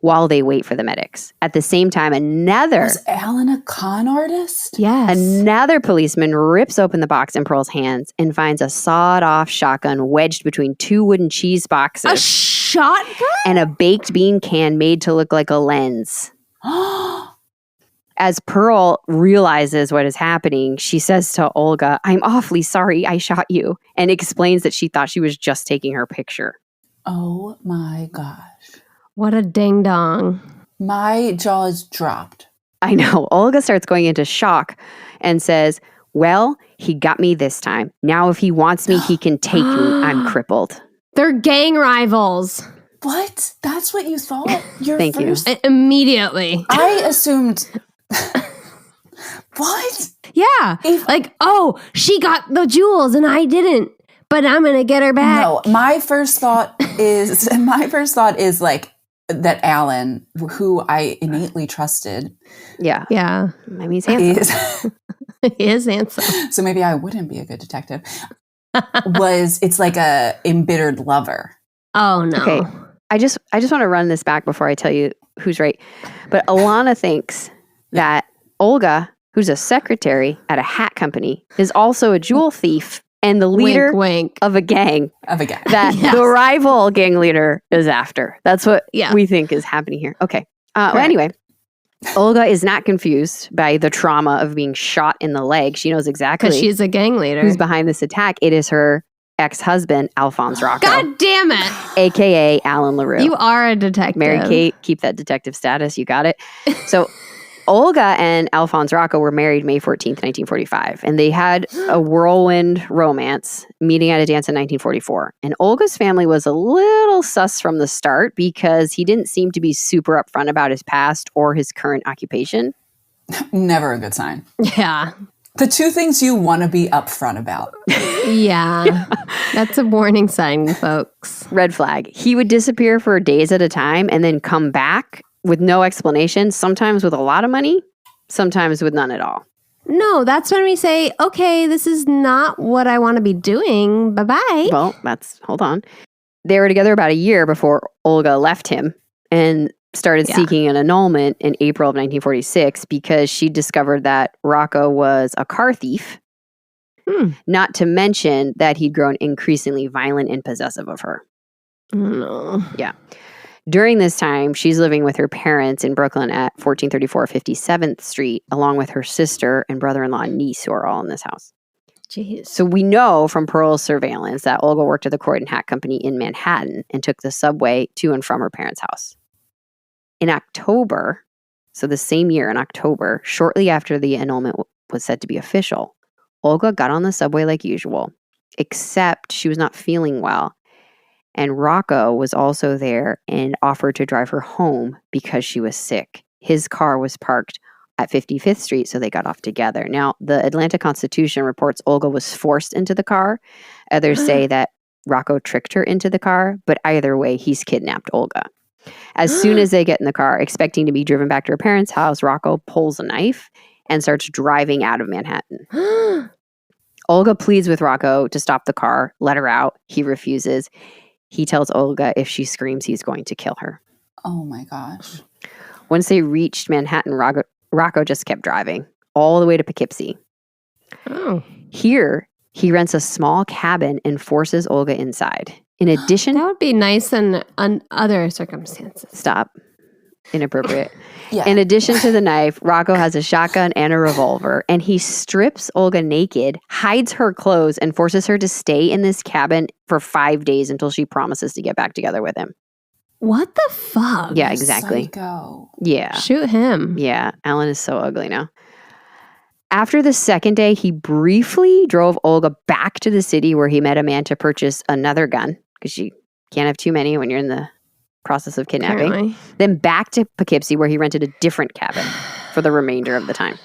while they wait for the medics. At the same time, Was Allen a con artist? Yes. Another policeman rips open the box in Pearl's hands and finds a sawed-off shotgun wedged between 2 wooden cheese boxes. A shotgun? And a baked bean can made to look like a lens. As Pearl realizes what is happening, she says to Olga, I'm awfully sorry I shot you, and explains that she thought she was just taking her picture. Oh my gosh. What a ding-dong. My jaws dropped. I know. Olga starts going into shock and says, well, he got me this time. Now if he wants me, he can take me. I'm crippled. They're gang rivals. What? That's what you thought? Thank you. Immediately. I assumed... What? Yeah. She got the jewels and I didn't, but I'm going to get her back. No, my first thought is like that Allen, who I innately trusted. Yeah. Yeah. I mean, he's handsome. He is handsome. So maybe I wouldn't be a good detective. It's like a embittered lover. Oh, no. Okay. I just want to run this back before I tell you who's right. But Alana thinks that Olga, who's a secretary at a hat company, is also a jewel thief and the leader wink. of a gang. That Yes. the rival gang leader is after. That's what we think is happening here. Okay. Well, anyway, Olga is not confused by the trauma of being shot in the leg. She knows exactly. Because she's a gang leader. Who's behind this attack. It is her ex-husband, Alphonse Rocco. God damn it. A.K.A. Allen La Rue. You are a detective. Mary Kate, keep that detective status. You got it. So Olga and Alphonse Rocco were married May 14th, 1945. And they had a whirlwind romance, meeting at a dance in 1944. And Olga's family was a little sus from the start because he didn't seem to be super upfront about his past or his current occupation. Never a good sign. Yeah. The 2 things you want to be upfront about. Yeah. That's a warning sign, folks. Red flag. He would disappear for days at a time and then come back with no explanation, sometimes with a lot of money, sometimes with none at all. No, that's when we say, okay, this is not what I want to be doing. Bye-bye. Well, hold on. They were together about a year before Olga left him and started seeking an annulment in April of 1946 because she discovered that Rocco was a car thief. Not to mention that he'd grown increasingly violent and possessive of her. No. Yeah. During this time, she's living with her parents in Brooklyn at 1434 57th Street, along with her sister and brother-in-law and niece, who are all in this house. Jeez. So we know from Pearl's surveillance that Olga worked at the Croydon Hat Company in Manhattan and took the subway to and from her parents' house. In October, so the same year in October, shortly after the annulment was said to be official, Olga got on the subway like usual, except she was not feeling well. And Rocco was also there and offered to drive her home because she was sick. His car was parked at 55th Street, so they got off together. Now, the Atlanta Constitution reports Olga was forced into the car. Others say that Rocco tricked her into the car, but either way, he's kidnapped Olga. As soon as they get in the car, expecting to be driven back to her parents' house, Rocco pulls a knife and starts driving out of Manhattan. Olga pleads with Rocco to stop the car, let her out. He refuses. He tells Olga if she screams, he's going to kill her. Oh my gosh. Once they reached Manhattan, Rocco just kept driving all the way to Poughkeepsie. Oh. Here, he rents a small cabin and forces Olga inside. In addition... That would be nice in other circumstances. Stop. Inappropriate. Yeah. In addition to the knife, Rocco has a shotgun and a revolver, and he strips Olga naked, hides her clothes, and forces her to stay in this cabin for 5 days until she promises to get back together with him. What the fuck? Yeah, exactly. Psycho. Yeah. Shoot him. Yeah, Alan is so ugly now. After the second day, he briefly drove Olga back to the city where he met a man to purchase another gun, because you can't have too many when you're in the process of kidnapping. Apparently. Then back to Poughkeepsie where he rented a different cabin for the remainder of the time.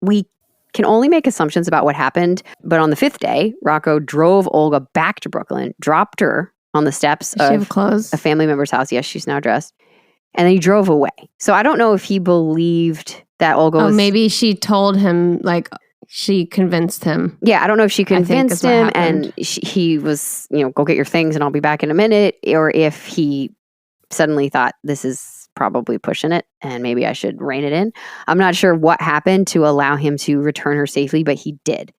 We can only make assumptions about what happened, but on the fifth day, Rocco drove Olga back to Brooklyn, dropped her on the steps of a family member's house. Yes, she's now dressed. And then he drove away. So I don't know if he believed that Olga was... maybe she told him, like, she convinced him. Yeah, I don't know if she convinced him and he was, go get your things and I'll be back in a minute. Or if he suddenly thought, this is probably pushing it and maybe I should rein it in. I'm not sure what happened to allow him to return her safely, but he did.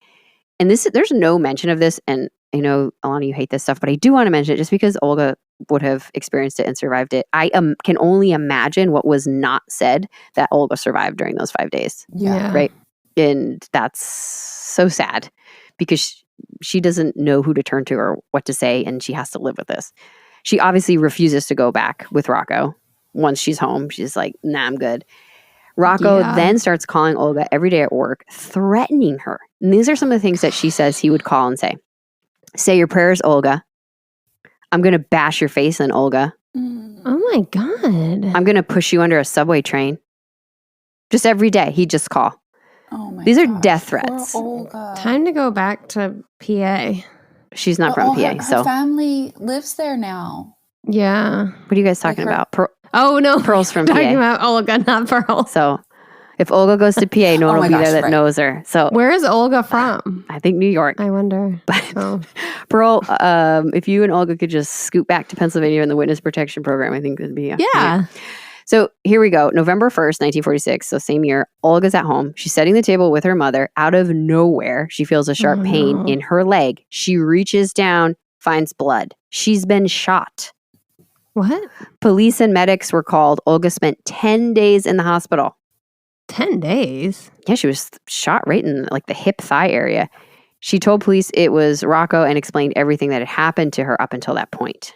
And there's no mention of this. And I know a lot of you hate this stuff, but I do want to mention it just because Olga would have experienced it and survived it. I can only imagine what was not said that Olga survived during those 5 days. Yeah. Right. And that's so sad because she doesn't know who to turn to or what to say, and she has to live with this. She obviously refuses to go back with Rocco. Once she's home, she's like, nah, I'm good. Rocco then starts calling Olga every day at work, threatening her. And these are some of the things that she says he would call and say. Say your prayers, Olga. I'm going to bash your face in, Olga. Oh my God. I'm going to push you under a subway train. Just every day, he'd just call. Oh my These are gosh, death threats. poor Olga. Time to go back to PA. She's not from PA, her so. family lives there now. Yeah. What are you guys talking about? Oh, no. Pearl's from Talking PA. about Olga, not Pearl. So if Olga goes to PA, no one will be there that knows her. So where is Olga from? I think New York. I wonder. But Pearl, if you and Olga could just scoot back to Pennsylvania in the witness protection program, I think it would be yeah. So here we go. November 1st, 1946. So same year. Olga's at home. She's setting the table with her mother. Out of nowhere, she feels a sharp pain in her leg. She reaches down, finds blood. She's been shot. What? Police and medics were called. Olga spent 10 days in the hospital. 10 days? Yeah, she was shot right in like the hip thigh area. She told police it was Rocco and explained everything that had happened to her up until that point.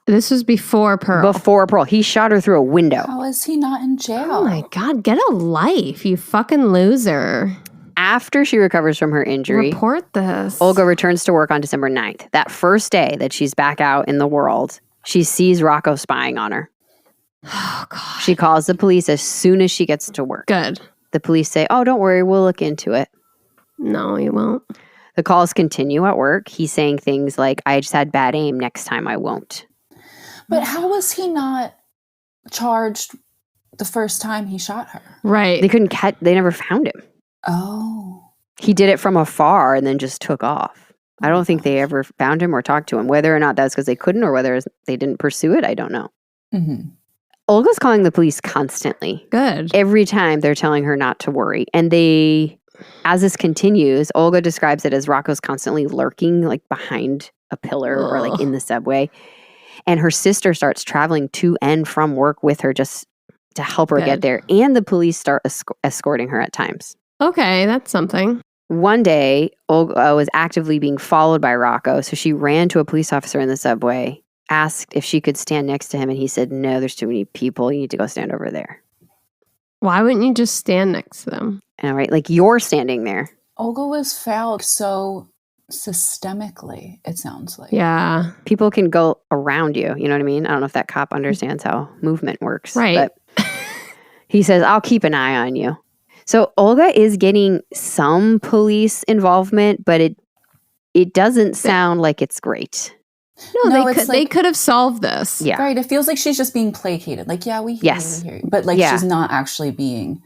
This was before Pearl. Before Pearl. He shot her through a window. How is he not in jail? Oh my God, get a life, you fucking loser. After she recovers from her injury, report this. Olga returns to work on December 9th. That first day that she's back out in the world, she sees Rocco spying on her. Oh, God. She calls the police as soon as she gets to work. Good. The police say, oh, don't worry, we'll look into it. No, you won't. The calls continue at work. He's saying things like, I just had bad aim, next time I won't. But how was he not charged the first time he shot her? Right. They never found him. Oh. He did it from afar and then just took off. I don't think they ever found him or talked to him. Whether or not that's because they couldn't or whether they didn't pursue it, I don't know. Mm-hmm. Olga's calling the police constantly. Good. Every time they're telling her not to worry. And as this continues, Olga describes it as Rocco's constantly lurking like behind a pillar or like in the subway. And her sister starts traveling to and from work with her just to help her get there. And the police start escorting her at times. Okay, that's something. One day, Olga was actively being followed by Rocco, so she ran to a police officer in the subway, asked if she could stand next to him, and he said, no, there's too many people. You need to go stand over there. Why wouldn't you just stand next to them? All right, like you're standing there. Olga was fouled so systemically, it sounds like. Yeah. People can go around you. You know what I mean? I don't know if that cop understands how movement works. Right. But he says, I'll keep an eye on you. So Olga is getting some police involvement, but it doesn't sound like it's great. No, they could have solved this. Yeah. Right. It feels like she's just being placated. Like, yeah, we hear you. But like she's not actually being.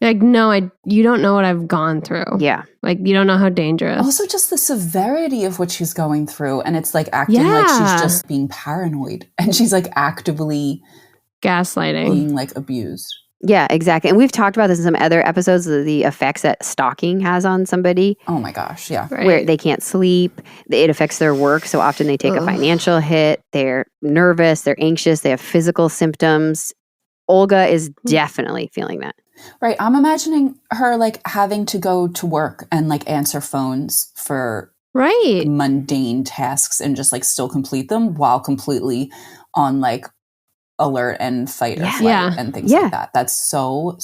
Like, no, you don't know what I've gone through. Yeah. Like, you don't know how dangerous. Also, just the severity of what she's going through. And it's like acting like she's just being paranoid. And she's like actively gaslighting. Being like abused. Yeah, exactly. And we've talked about this in some other episodes of the effects that stalking has on somebody. Oh my gosh, yeah. Right. Where they can't sleep. It affects their work. So often they take a financial hit. They're nervous. They're anxious. They have physical symptoms. Olga is definitely feeling that. Right. I'm imagining her like having to go to work and like answer phones for mundane tasks and just like still complete them while completely on like alert and fight or flight and things like that. That's so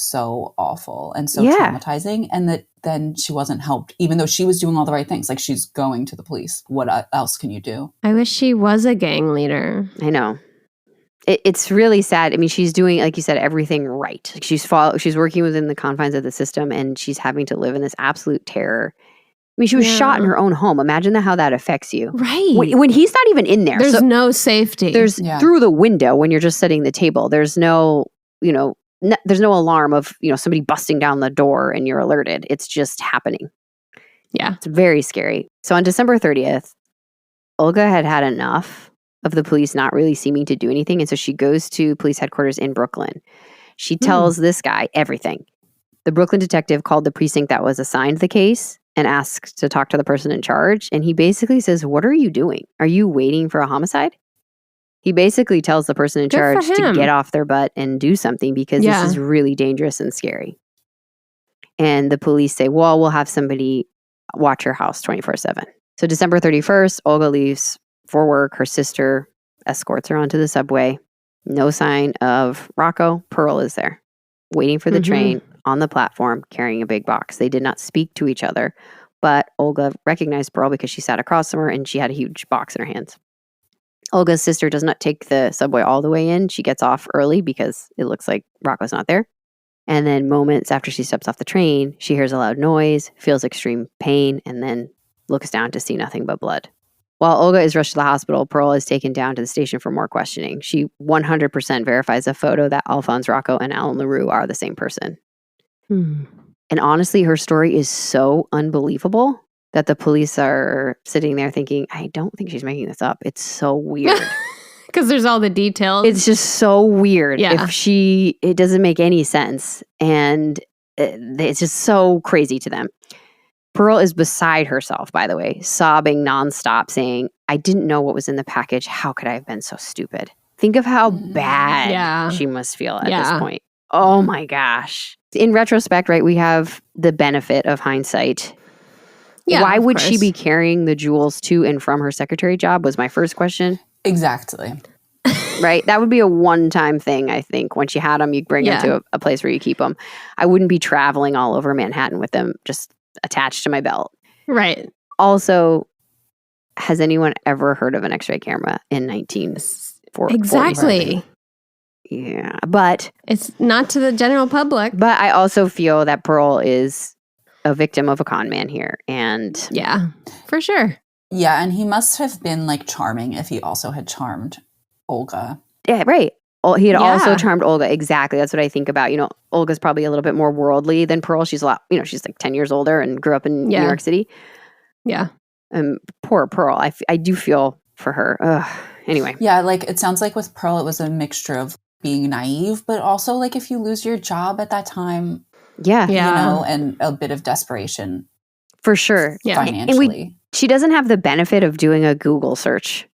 awful and so traumatizing. And that then she wasn't helped, even though she was doing all the right things. Like she's going to the police. What else can you do? I wish she was a gang leader. I know. It's really sad. I mean, she's doing, like you said, everything right. Like she's working within the confines of the system and she's having to live in this absolute terror. I mean, she was shot in her own home. Imagine how that affects you. Right. When he's not even in there. There's no safety. There's through the window when you're just setting the table. There's no, there's no alarm of, somebody busting down the door and you're alerted. It's just happening. Yeah. It's very scary. So on December 30th, Olga had enough of the police not really seeming to do anything. And so she goes to police headquarters in Brooklyn. She tells this guy everything. The Brooklyn detective called the precinct that was assigned the case and asked to talk to the person in charge. And he basically says, what are you doing? Are you waiting for a homicide? He basically tells the person in charge to get off their butt and do something because this is really dangerous and scary. And the police say, well, we'll have somebody watch your house 24/7. So December 31st, Olga leaves for work. Her sister escorts her onto the subway. No sign of Rocco. Pearl is there, waiting for the train on the platform, carrying a big box. They did not speak to each other, but Olga recognized Pearl because she sat across from her and she had a huge box in her hands. Olga's sister does not take the subway all the way in. She gets off early because it looks like Rocco's not there. And then moments after she steps off the train, she hears a loud noise, feels extreme pain, and then looks down to see nothing but blood. While Olga is rushed to the hospital, Pearl is taken down to the station for more questioning. She 100% verifies a photo that Alphonse Rocco and Allen La Rue are the same person. And honestly, her story is so unbelievable that the police are sitting there thinking, I don't think she's making this up. It's so weird. Because there's all the details. It's just so weird. Yeah. It doesn't make any sense. And it's just so crazy to them. Pearl is beside herself, by the way, sobbing nonstop, saying, I didn't know what was in the package. How could I have been so stupid? Think of how bad she must feel at this point. Oh my gosh. In retrospect, right, we have the benefit of hindsight. Yeah, why would she be carrying the jewels to and from her secretary job was my first question. Exactly. Right? That would be a one-time thing, I think. Once you had them, you bring them to a place where you keep them. I wouldn't be traveling all over Manhattan with them just attached to my belt. Right. Also, has anyone ever heard of an X-ray camera in 1940? Exactly. Yeah, but it's not to the general public. But I also feel that Pearl is a victim of a con man here. And yeah, for sure. Yeah, and he must have been like charming if he also had charmed Olga. Yeah, right. He had also Yeah. charmed Olga. Exactly. That's what I think about. Olga's probably a little bit more worldly than Pearl. She's a lot, she's like 10 years older and grew up in New York City. Yeah. Poor Pearl. I do feel for her. Ugh. Anyway. Yeah, like it sounds like with Pearl, it was a mixture of being naive, but also like if you lose your job at that time, and a bit of desperation. For sure. Financially. And she doesn't have the benefit of doing a Google search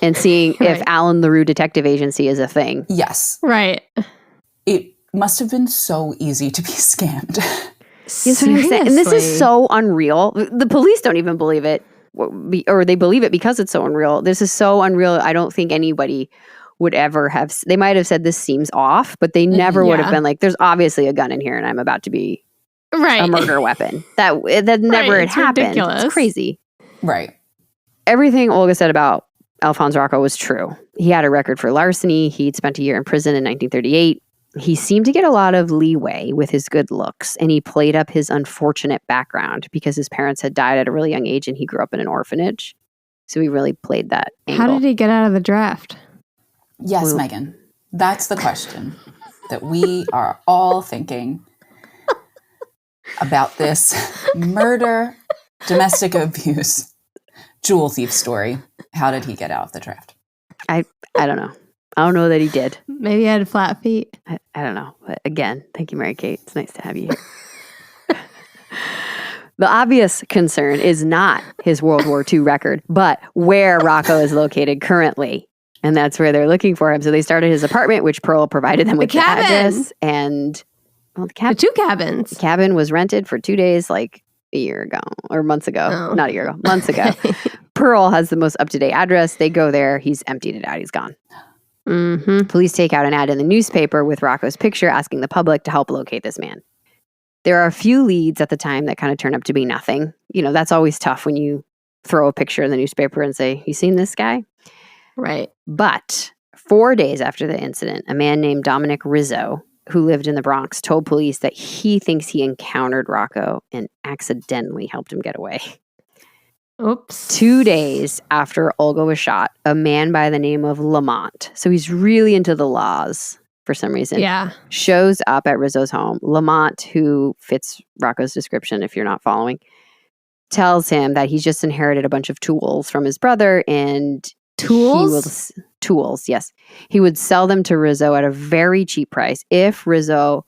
and seeing if Allen La Rue Detective Agency is a thing. Yes. Right. It must have been so easy to be scammed. Seriously. And this is so unreal. The police don't even believe it, or they believe it because it's so unreal. This is so unreal. I don't think anybody would ever have. They might have said this seems off, but they never would have been like, there's obviously a gun in here and I'm about to be a murder weapon. That never had happened. Ridiculous. It's crazy. Right. Everything Olga said about Alphonse Rocco was true. He had a record for larceny. He'd spent a year in prison in 1938. He seemed to get a lot of leeway with his good looks, and he played up his unfortunate background because his parents had died at a really young age and he grew up in an orphanage. So he really played that angle. How did he get out of the draft? Yes, Megan. That's the question that we are all thinking about this murder, domestic abuse, jewel thief story. How did he get out of the draft? I don't know. I don't know that he did. Maybe he had flat feet. I don't know. But again, thank you, Mary Kate. It's nice to have you here. The obvious concern is not his World War II record, but where Rocco is located currently. And that's where they're looking for him. So they started his apartment, which Pearl provided them with the address. And the two cabins. The cabin was rented for 2 days, like a year ago or months ago. Oh. Not a year ago, months ago. Pearl has the most up-to-date address. They go there. He's emptied it out. He's gone. Mm-hmm. Police take out an ad in the newspaper with Rocco's picture asking the public to help locate this man. There are a few leads at the time that kind of turn up to be nothing. That's always tough when you throw a picture in the newspaper and say, you seen this guy? Right. But 4 days after the incident, a man named Dominic Rizzo, who lived in the Bronx, told police that he thinks he encountered Rocco and accidentally helped him get away. Oops. 2 days after Olga was shot, a man by the name of Lamont, so he's really into the laws for some reason, shows up at Rizzo's home. Lamont, who fits Rocco's description if you're not following, tells him that he's just inherited a bunch of tools from his brother and tools, yes. He would sell them to Rizzo at a very cheap price if Rizzo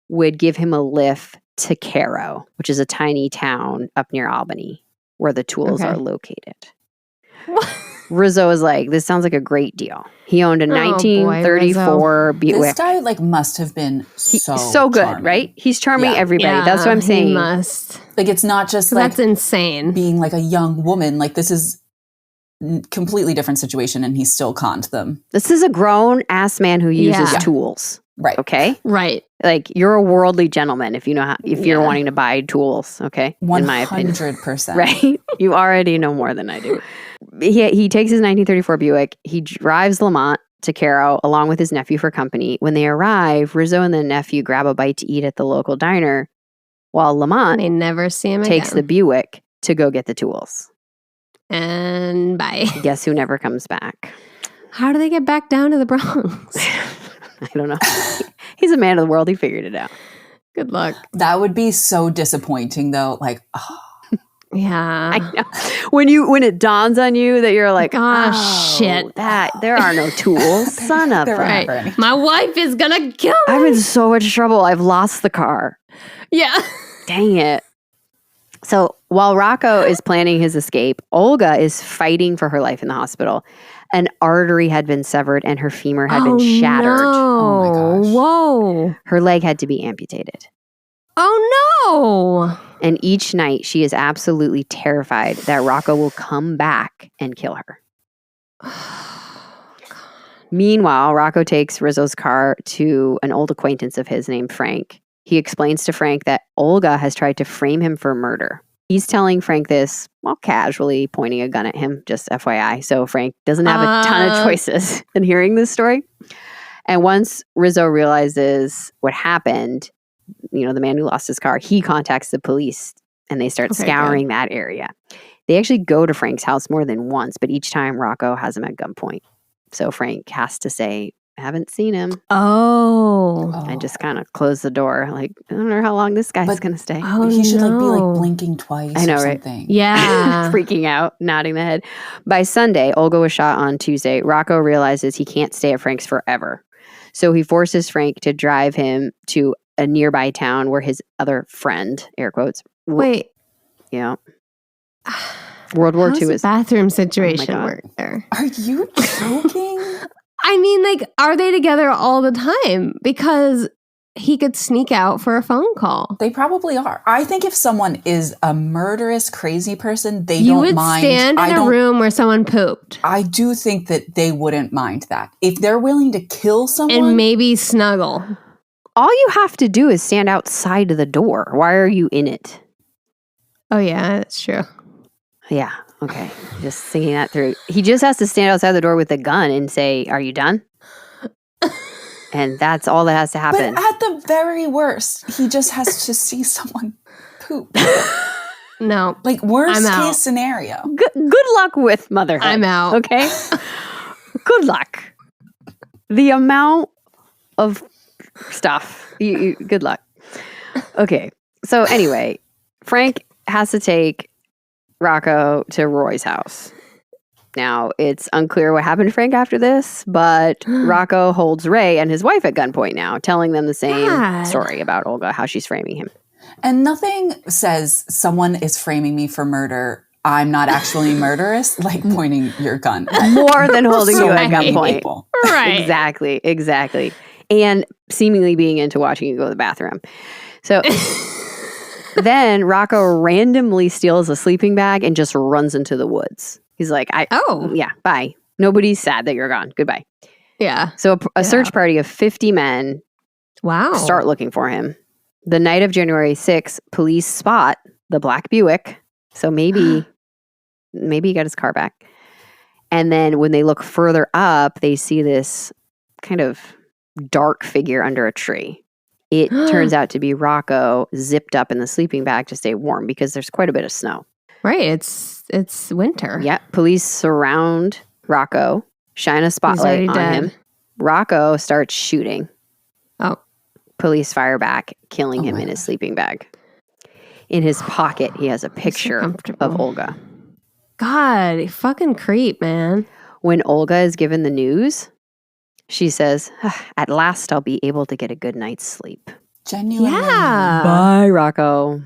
would give him a lift to Cairo, which is a tiny town up near Albany, where the tools are located. Rizzo is like, this sounds like a great deal. He owned a 1934 Buick. This guy must have been so good, charming. Right? He's charming everybody. Yeah, that's what I'm saying. He must. It's not just that's insane. Being a young woman. This is completely different situation, and he still conned them. This is a grown-ass man who uses tools. Right. Okay? Right. You're a worldly gentleman if you know how, if you're wanting to buy tools, okay? 100%. In my opinion. 100%. Right? You already know more than I do. He takes his 1934 Buick. He drives Lamont to Cairo along with his nephew for company. When they arrive, Rizzo and the nephew grab a bite to eat at the local diner while Lamont they never see him takes again. the Buick to go get the tools. And bye. Guess who never comes back? How do they get back down to the Bronx? I don't know. He's a man of the world. He figured it out. Good luck. That would be so disappointing, though. Yeah. I know. When it dawns on you that you're like, shit. That there are no tools. Son of a. Right. My wife is gonna kill me. I'm in so much trouble. I've lost the car. Yeah. Dang it. So while Rocco is planning his escape, Olga is fighting for her life in the hospital. An artery had been severed and her femur had been shattered. No. Oh my gosh. Whoa. Her leg had to be amputated. Oh no. And each night she is absolutely terrified that Rocco will come back and kill her. Meanwhile, Rocco takes Rizzo's car to an old acquaintance of his named Frank. He explains to Frank that Olga has tried to frame him for murder. He's telling Frank this, casually pointing a gun at him, just FYI. So Frank doesn't have a ton of choices in hearing this story. And once Rizzo realizes what happened, the man who lost his car, he contacts the police and they start scouring that area. They actually go to Frank's house more than once, but each time Rocco has him at gunpoint. So Frank has to say, Haven't seen him. Oh. I just kind of closed the door. Like, I don't know how long this guy's But- going to stay. Oh, He should no. be like blinking twice I know, or right? something. Yeah. Freaking out, nodding the head. By Sunday, Olga was shot on Tuesday. Rocco realizes he can't stay at Frank's forever. So he forces Frank to drive him to a nearby town where his other friend, air quotes. Wait. Yeah. World War How's II the is... bathroom situation God. work there? Are you joking? I mean, like, are they together all the time? Because he could sneak out for a phone call. They probably are. I think if someone is a murderous, crazy person, they You don't would mind. stand in a room where someone pooped I do think that they wouldn't mind that. If they're willing to kill someone. and maybe snuggle. All you have to do is stand outside of the door. Why are you in it? Oh, yeah, that's true. Yeah. Okay. Just thinking that through. He just has to stand outside the door with a gun and say, "Are you done?" And that's all that has to happen. But at the very worst, he just has to see someone poop. No. Like, worst I'm out. case scenario. Good luck with motherhood. I'm out. Okay. Good luck. The amount of stuff. Good luck. Okay. So anyway, Frank has to take Rocco to Roy's house. Now, it's unclear what happened to Frank after this, but Rocco holds Ray and his wife at gunpoint now, telling them the same God. story about Olga, how she's framing him. And nothing says someone is framing me for murder. I'm not actually murderous, like pointing your gun. More than holding you at many gunpoint. people. Right. Exactly. And seemingly being into watching you go to the bathroom. So then Rocco randomly steals a sleeping bag and just runs into the woods. He's like, yeah, bye. Nobody's sad that you're gone. Goodbye. Yeah. So a search party of 50 men Wow. start looking for him. The night of January 6th, police spot the black Buick. So maybe he got his car back. And then when they look further up, they see this kind of dark figure under a tree. It turns out to be Rocco zipped up in the sleeping bag to stay warm because there's quite a bit of snow. Right. It's winter. Yeah. Police surround Rocco, shine a spotlight on him. Rocco starts shooting. Oh. Police fire back, killing him in his sleeping bag. In his pocket, he has a picture of Olga. God, fucking creep, man. When Olga is given the news, she says, "At last I'll be able to get a good night's sleep." Genuinely. Yeah. Bye, Rocco.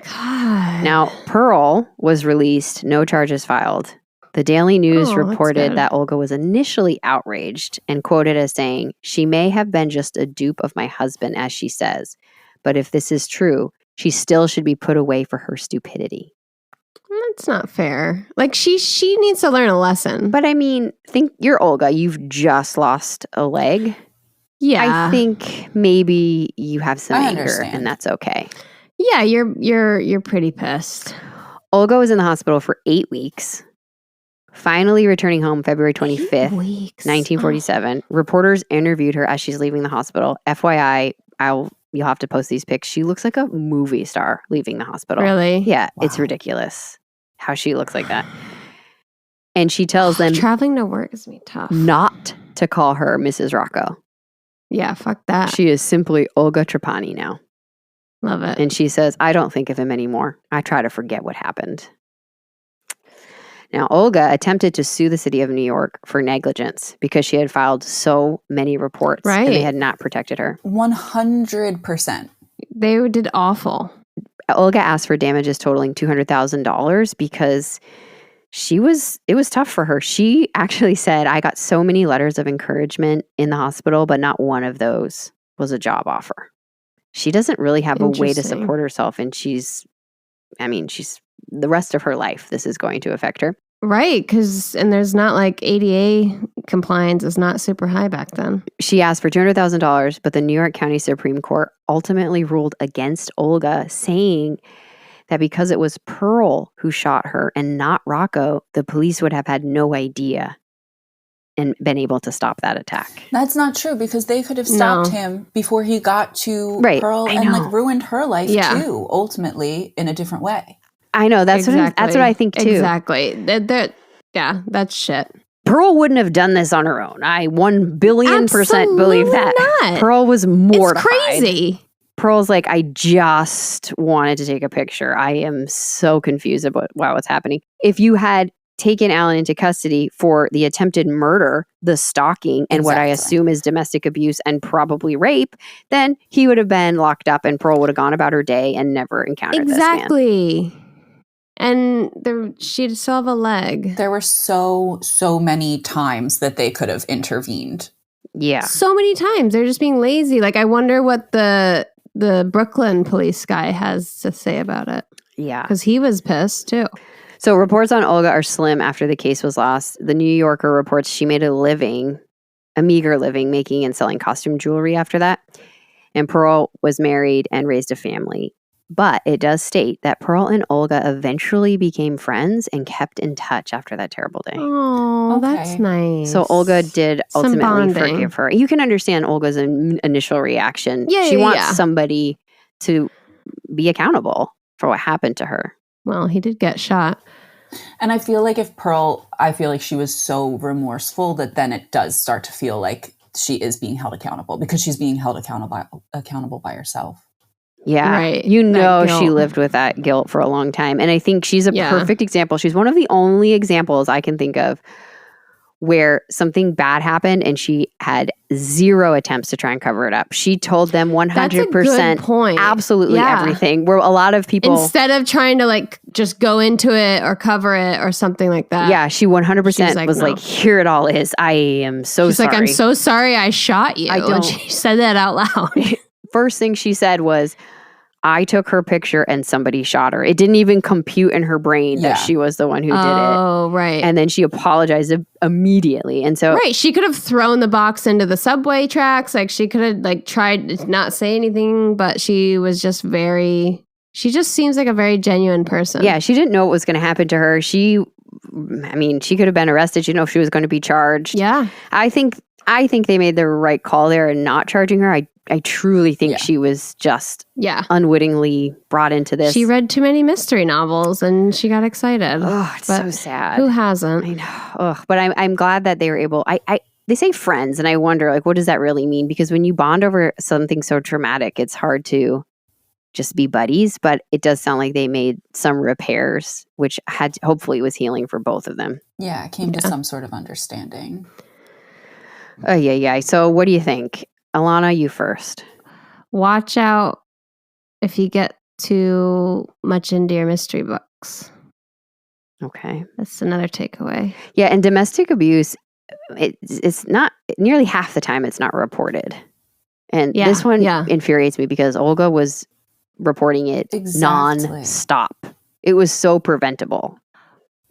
God. Now, Pearl was released, no charges filed. The Daily News reported that Olga was initially outraged and quoted as saying, "She may have been just a dupe of my husband, as she says. But if this is true, she still should be put away for her stupidity." That's not fair. Like, she needs to learn a lesson. But I mean, think you're Olga. You've just lost a leg. Yeah. I think maybe you have some anger, understand. and that's okay. Yeah, you're pretty pissed. Olga was in the hospital for 8 weeks. Finally returning home February 25th, 1947. Reporters interviewed her as she's leaving the hospital. FYI, you'll have to post these pics. She looks like a movie star leaving the hospital. Really? Yeah, Wow. It's ridiculous how she looks like that. And she tells them Traveling to work is me tough. not to call her Mrs. Rocco. Yeah, fuck that. She is simply Olga Trapani now. Love it. And she says, "I don't think of him anymore. I try to forget what happened." Now, Olga attempted to sue the city of New York for negligence because she had filed so many reports and they Right. had not protected her. 100%. They did awful. Olga asked for damages totaling $200,000 because it was tough for her. She actually said, "I got so many letters of encouragement in the hospital, but not one of those was a job offer." She doesn't really have a way to Interesting. support herself, and she's the rest of her life, this is going to affect her. Right, and there's not like ADA compliance is not super high back then. She asked for $200,000, but the New York County Supreme Court ultimately ruled against Olga, saying that because it was Pearl who shot her and not Rocco, the police would have had no idea and been able to stop that attack. That's not true because they could have stopped him before he got to Right, Pearl I and know. like ruined her life Yeah. too, ultimately in a different way. I know, that's what I think too. Exactly. Yeah, that's shit. Pearl wouldn't have done this on her own. I 1,000,000,000% believe that. Not. Pearl was mortified. It's crazy. Pearl's like, I just wanted to take a picture. I am so confused about what's happening. If you had taken Allen into custody for the attempted murder, the stalking, and what I assume is domestic abuse and probably rape, then he would have been locked up and Pearl would have gone about her day and never encountered this man. Exactly. And she'd still have a leg. There were so many times that they could have intervened. Yeah. So many times. They're just being lazy. Like, I wonder what the Brooklyn police guy has to say about it. Yeah. Because he was pissed, too. So reports on Olga are slim after the case was lost. The New Yorker reports she made a meager living, making and selling costume jewelry after that. And Pearl was married and raised a family. But it does state that Pearl and Olga eventually became friends and kept in touch after that terrible day. Oh, okay. That's nice. So Olga did ultimately bonding. forgive her. You can understand Olga's initial reaction. She wants somebody to be accountable for what happened to her. Well, he did get shot. And I feel like she was so remorseful that then it does start to feel like she is being held accountable because she's being held accountable by herself. Yeah. Right. She lived with that guilt for a long time. And I think she's a perfect example. She's one of the only examples I can think of where something bad happened and she had zero attempts to try and cover it up. She told them 100%, That's a good point. Absolutely everything. Where a lot of people... Instead of trying to like just go into it or cover it or something like that. Yeah, she 100% was like, here it all is. I am so sorry. She's like, I'm so sorry I shot you. And she said that out loud. First thing she said was, I took her picture and somebody shot her. It didn't even compute in her brain that she was the one who did it. Oh, right. And then she apologized immedately. And so... Right. She could have thrown the box into the subway tracks. Like, she could have, like, tried to not say anything, but she was just she just seems like a very genuine person. Yeah, she didn't know what was going to happen to her. She could have been arrested. She didn't know if she was going to be charged. Yeah. I think they made the right call there in not charging her. I truly think she was just unwittingly brought into this. She read too many mystery novels and she got excited. Oh, it's so sad. Who hasn't? I know. Ugh, but I'm glad that they were able. They say friends, and I wonder, like, what does that really mean? Because when you bond over something so traumatic, it's hard to just be buddies. But it does sound like they made some repairs, which hopefully was healing for both of them. Yeah, it came to some sort of understanding. Oh, yeah. So what do you think? Alana, you first. Watch out if you get too much into your mystery books. Okay. That's another takeaway. Yeah, and domestic abuse, it's not, nearly half the time it's not reported. And this one infuriates me because Olga was reporting it non-stop. It was so preventable.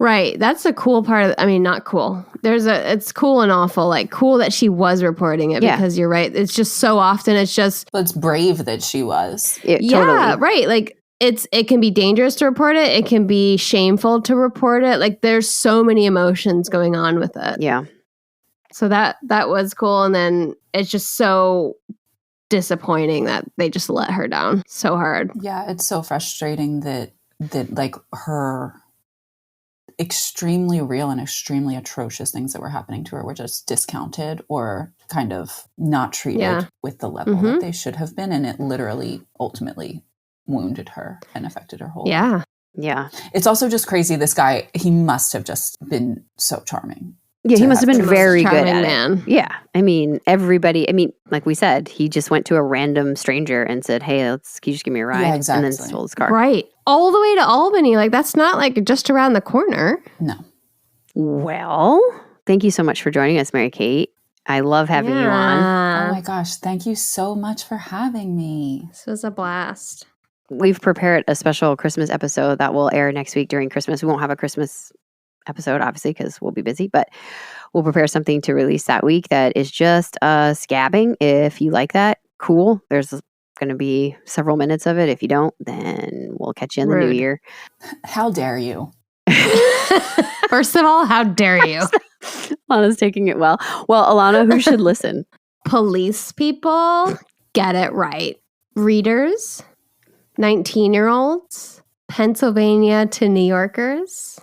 Right. That's a cool part of not cool. It's cool and awful. Like, cool that she was reporting it because you're right. It's just so often But it's brave that she was. Totally. Right. Like, it can be dangerous to report it. It can be shameful to report it. Like, there's so many emotions going on with it. Yeah. So that was cool. And then it's just so disappointing that they just let her down so hard. Yeah. It's so frustrating that like her extremely real and extremely atrocious things that were happening to her were just discounted or kind of not treated with the level that they should have been. And it literally ultimately wounded her and affected her whole life. Yeah. It's also just crazy. This guy, he must have just been so charming. Yeah, he must have been very good at it. Yeah. Everybody, like we said, he just went to a random stranger and said, hey, can you just give me a ride? Yeah, exactly. And then stole his car. Right. All the way to Albany. Like, that's not like just around the corner. No. Well, thank you so much for joining us, Mary Kate. I love having you on. Oh my gosh. Thank you so much for having me. This was a blast. We've prepared a special Christmas episode that will air next week during Christmas. We won't have a Christmas episode, obviously, because we'll be busy, but we'll prepare something to release that week that is just scabbing. If you like that, cool. There's going to be several minutes of it. If you don't, then we'll catch you in the new year. How dare you? First of all, how dare you? Alana's taking it well. Well, Alana, who should listen? Police people, get it right. Readers, 19-year-olds, Pennsylvania to New Yorkers.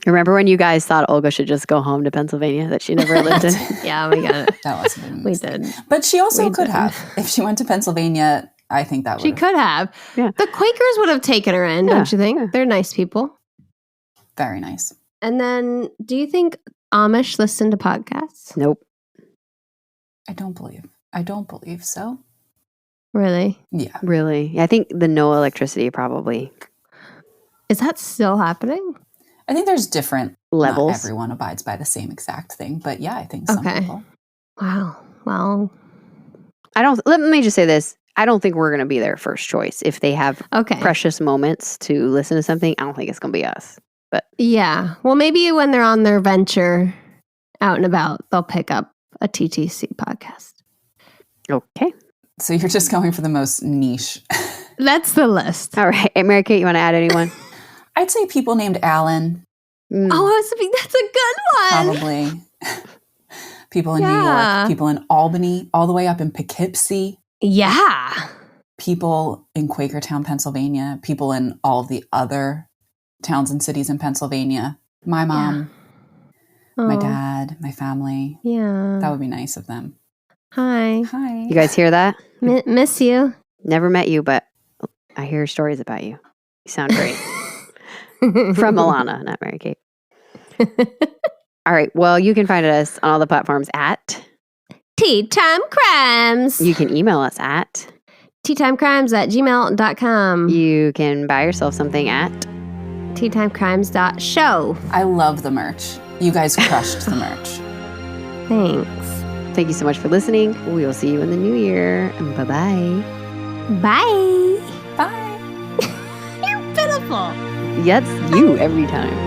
Remember when you guys thought Olga should just go home to Pennsylvania that she never lived in? Yeah, we got it. That was a We did. But she also could have. If she went to Pennsylvania, I think that would She could have. Yeah. The Quakers would have taken her in, don't you think? Yeah. They're nice people. Very nice. And then, do you think Amish listen to podcasts? Nope. I don't believe so. Really? Yeah. Really? I think the no electricity probably. Is that still happening? I think there's different Levels. Not everyone abides by the same exact thing, but yeah, I think some Okay. people. Wow. Well, Let me just say this. I don't think we're going to be their first choice. If they have okay. precious moments to listen to something, I don't think it's going to be us. But Yeah. Well, maybe when they're on their venture out and about, they'll pick up a TTC podcast. okay. So you're just going for the most niche. That's the list. All right. Hey, Mary Kate, you want to add anyone? I'd say people named Allen, Mm. Oh, I was thinking that's a good one. probably. People in New Yeah. York, people in Albany, all the way up in Poughkeepsie, Yeah. people in Quakertown, Pennsylvania, people in all the other towns and cities in Pennsylvania. My mom, my Oh, dad, my family. Yeah. That would be nice of them. Hi. Hi. You guys hear that? Miss you. Never met you, but I hear stories about you. You sound great. From Alana, not Mary Kate. All right. Well, you can find us on all the platforms at. Tea Time Crimes. You can email us at. teatimecrimes@gmail.com. You can buy yourself something at. teatimecrimes.show. I love the merch. You guys crushed the merch. Thanks. Thank you so much for listening. We will see you in the new year. Bye-bye. Bye. Bye. You're pitiful. That's you every time.